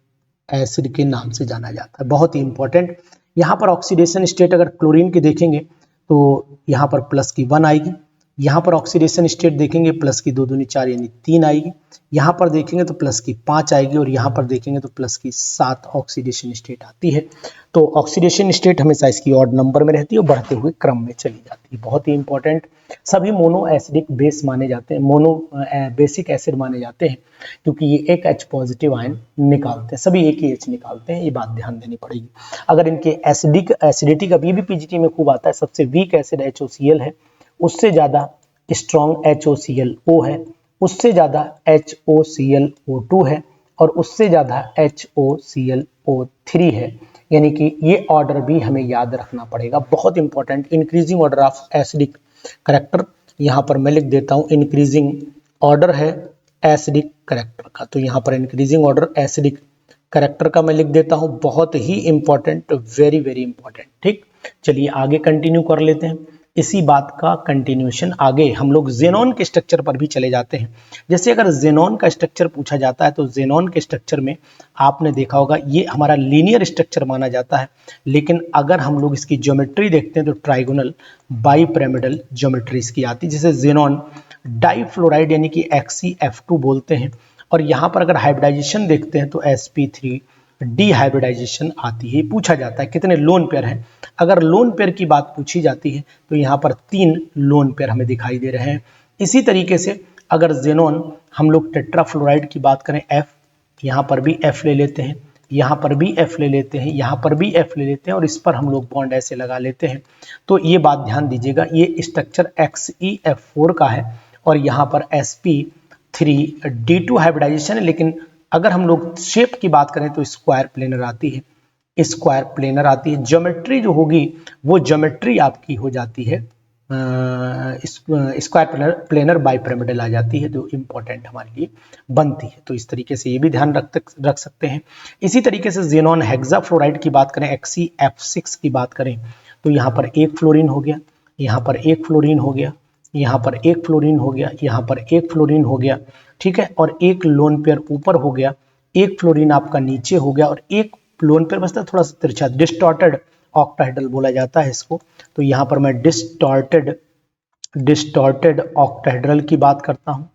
Speaker 1: एसिड के नाम से जाना जाता है, बहुत ही इंपॉर्टेंट। यहाँ पर ऑक्सीडेशन स्टेट अगर क्लोरीन की देखेंगे, तो यहाँ पर +1 आएगी, यहाँ पर ऑक्सीडेशन स्टेट देखेंगे प्लस की 2 दूनी 4 यानी 3 आएगी, यहाँ पर देखेंगे तो प्लस की 5 आएगी और यहाँ पर देखेंगे तो प्लस की 7 ऑक्सीडेशन स्टेट आती है। तो ऑक्सीडेशन स्टेट हमेशा इसकी ऑड नंबर में रहती है और बढ़ते हुए क्रम में चली जाती है। बहुत ही इंपॉर्टेंट, सभी मोनो एसिडिक बेस माने जाते हैं, मोनो बेसिक एसिड माने जाते हैं, क्योंकि ये एक H पॉजिटिव आयन निकालते हैं, सभी एक ही H निकालते हैं, ये बात ध्यान देनी पड़ेगी। अगर इनके एसिडिटी का भी पीजीटी में खूब आता है, सबसे वीक एसिड HOCl है, उससे ज्यादा स्ट्रॉन्ग HOClO है, उससे ज्यादा HOClO2 है और उससे ज्यादा HOClO3 है। यानी कि ये ऑर्डर भी हमें याद रखना पड़ेगा, बहुत important. Increasing order of acidic character, यहाँ पर मैं लिख देता हूँ इंक्रीजिंग ऑर्डर है एसिडिक करेक्टर का, तो यहाँ पर इंक्रीजिंग ऑर्डर एसिडिक करेक्टर का मैं लिख देता हूँ, बहुत ही इंपॉर्टेंट, वेरी वेरी इंपॉर्टेंट। ठीक, चलिए आगे कंटिन्यू कर लेते हैं। इसी बात का कंटिन्यूएशन आगे हम लोग जेनॉन के स्ट्रक्चर पर भी चले जाते हैं। जैसे अगर जेनॉन का स्ट्रक्चर पूछा जाता है तो जेनॉन के स्ट्रक्चर में आपने देखा होगा ये हमारा लीनियर स्ट्रक्चर माना जाता है, लेकिन अगर हम लोग इसकी ज्योमेट्री देखते हैं तो ट्राइगोनल बाईपिरामिडल ज्योमेट्री इसकी आती है, जिसे जेनॉन डाइफ्लोराइड यानी कि XeF2 बोलते हैं। और यहाँ पर अगर हाइब्रिडाइजेशन देखते हैं तो sp3 डिहाइब्रिडाइजेशन आती है। पूछा जाता है कितने लोन पेयर हैं, अगर लोन पेयर की बात पूछी जाती है तो यहाँ पर 3 लोन पेयर हमें दिखाई दे रहे हैं। इसी तरीके से अगर जेनॉन हम लोग टेट्राफ्लोराइड की बात करें F, यहाँ पर भी F ले लेते हैं, यहाँ पर भी F ले लेते हैं, यहाँ पर भी F ले लेते हैं और इस पर हम लोग बॉन्ड ऐसे लगा लेते हैं। तो ये बात ध्यान दीजिएगा, ये स्ट्रक्चर XeF4 का है और यहाँ पर sp3d2 हाइब्रिडाइजेशन है। लेकिन अगर हम लोग शेप की बात करें तो स्क्वायर प्लेनर आती है, स्क्वायर प्लेनर आती है। ज्योमेट्री जो होगी वो ज्योमेट्री आपकी हो जाती है स्क्वायर प्लेनर बाईपिरामिडल आ जाती है, जो इंपॉर्टेंट हमारे लिए बनती है। तो इस तरीके से ये भी ध्यान रख सकते हैं। इसी तरीके से जेनॉन हेक्साफ्लोराइड की बात करें, XeF6 की बात करें तो यहाँ पर एक फ्लोरीन हो गया, यहाँ पर एक फ्लोरीन हो गया, यहाँ पर एक फ्लोरीन हो गया, यहाँ पर एक फ्लोरीन हो गया, ठीक है, और एक लोन पेयर ऊपर हो गया, एक फ्लोरीन आपका नीचे हो गया और एक लोन पेयर बचता थोड़ा सा तिरछा, डिस्टॉर्टेड ऑक्टाहेड्रल बोला जाता है इसको। तो यहाँ पर मैं डिस्टॉर्टेड ऑक्टाहेड्रल की बात करता हूँ,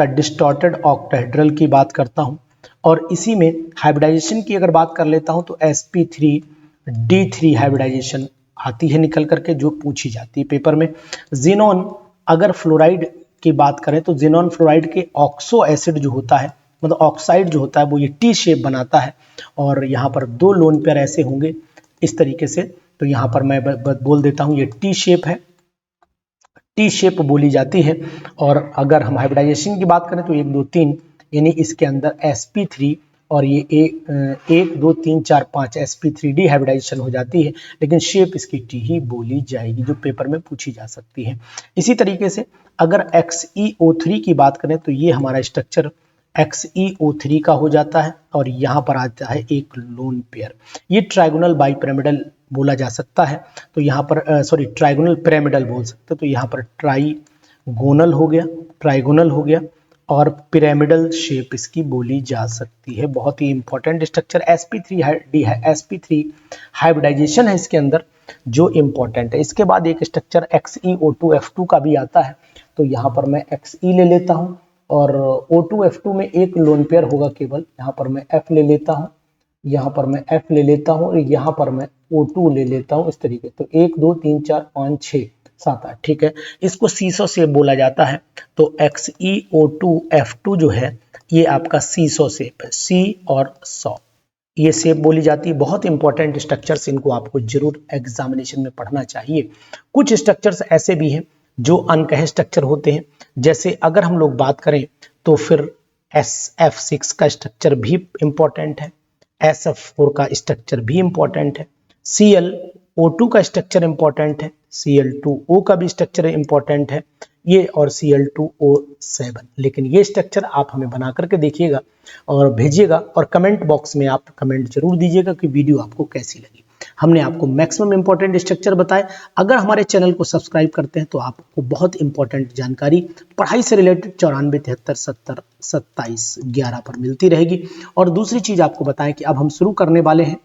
Speaker 1: डिस्टॉर्टेड ऑक्टाहेड्रल की बात करता हूँ। और इसी में हाइब्रिडाइजेशन की अगर बात कर लेता हूँ तो sp3d3 हाइब्रिडाइजेशन आती है निकल करके, जो पूछी जाती है पेपर में। जेनॉन अगर फ्लोराइड की बात करें तो जेनॉन फ्लोराइड के ऑक्सो एसिड जो होता है, मतलब ऑक्साइड जो होता है, वो ये टी शेप बनाता है और यहाँ पर 2 लोन पेयर ऐसे होंगे इस तरीके से। तो यहाँ पर मैं बोल देता हूँ ये टी शेप है, टी शेप बोली जाती है। और अगर हम हाइब्रिडाइजेशन की बात करें तो 1 2 3 यानी इसके अंदर sp3 और ये 1 2 3 4 5 sp3d हाइब्रिडाइजेशन हो जाती है, लेकिन शेप इसकी टी ही बोली जाएगी, जो पेपर में पूछी जा सकती है। इसी तरीके से अगर XeO3 की बात करें तो ये हमारा स्ट्रक्चर XeO3 का हो जाता है और यहाँ पर आता है एक लोन पेयर। ये ट्राइगोनल बाईपिरामिडल बोला जा सकता है, तो यहाँ पर ट्राइगोनल पिरामिडल बोल सकते हैं। तो यहाँ पर ट्राइगोनल हो गया, ट्राइगोनल हो गया और पिरामिडल शेप इसकी बोली जा सकती है। बहुत ही इंपॉर्टेंट स्ट्रक्चर sp3 हाइब्रिडाइजेशन है इसके अंदर, जो इंपॉर्टेंट है। इसके बाद एक स्ट्रक्चर XeO2F2 का भी आता है, तो यहाँ पर मैं Xe ले लेता हूँ और O2F2 में एक लोन पेयर होगा केवल, यहाँ पर मैं F ले लेता हूँ, यहाँ पर मैं F ले लेता हूँ और यहाँ पर मैं O2 ले लेता हूँ, इस तरीके। तो 1 2 3 4 5 6 7 8, ठीक है। इसको सीसो शेप बोला जाता है। तो XeO2F2 जो है ये आपका सीसो शेप है, सी और सौ, ये शेप बोली जाती है। बहुत इंपॉर्टेंट स्ट्रक्चर्स, इनको आपको जरूर एग्जामिनेशन में पढ़ना चाहिए। कुछ स्ट्रक्चर्स ऐसे भी हैं जो अनकहे स्ट्रक्चर होते हैं, जैसे अगर हम लोग बात करें तो फिर SF6 का स्ट्रक्चर भी इंपॉर्टेंट है, SF4 का स्ट्रक्चर भी इंपॉर्टेंट है, ClO2 का स्ट्रक्चर इंपॉर्टेंट है, Cl2O का भी स्ट्रक्चर इंपॉर्टेंट है ये, और Cl2O7। लेकिन ये स्ट्रक्चर आप हमें बना करके देखिएगा और भेजिएगा और कमेंट बॉक्स में आप कमेंट जरूर दीजिएगा कि वीडियो आपको कैसी लगी। हमने आपको मैक्सिमम इंपॉर्टेंट स्ट्रक्चर बताए। अगर हमारे चैनल को सब्सक्राइब करते हैं तो आपको बहुत इंपॉर्टेंट जानकारी पढ़ाई से रिलेटेड 94 73 70 27 11 पर मिलती रहेगी। और दूसरी चीज आपको बताएं कि अब हम शुरू करने वाले हैं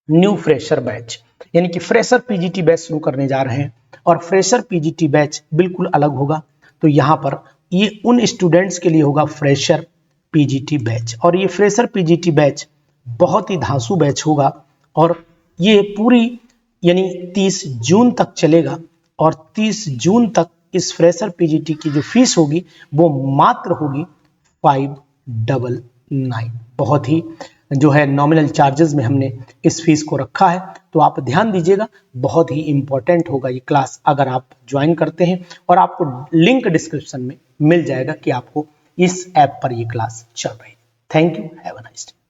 Speaker 1: न्यू फ्रेशर बैच, यानी कि फ्रेशर पीजीटी बैच शुरू करने जा रहे हैं। और फ्रेशर पीजीटी बैच बिल्कुल अलग होगा। तो यहाँ पर ये उन स्टूडेंट्स के लिए होगा फ्रेशर पीजीटी बैच, और ये फ्रेशर पीजीटी बैच बहुत ही धांसू बैच होगा और ये पूरी यानी 30 जून तक चलेगा। और 30 जून तक इस फ्रेशर पीजीटी की जो फीस होगी वो मात्र होगी 599। बहुत ही जो है नॉमिनल चार्जेस में हमने इस फीस को रखा है, तो आप ध्यान दीजिएगा, बहुत ही इंपॉर्टेंट होगा ये क्लास अगर आप ज्वाइन करते हैं। और आपको लिंक डिस्क्रिप्शन में मिल जाएगा कि आपको इस ऐप पर ये क्लास चल रही है। Thank you, have a nice day.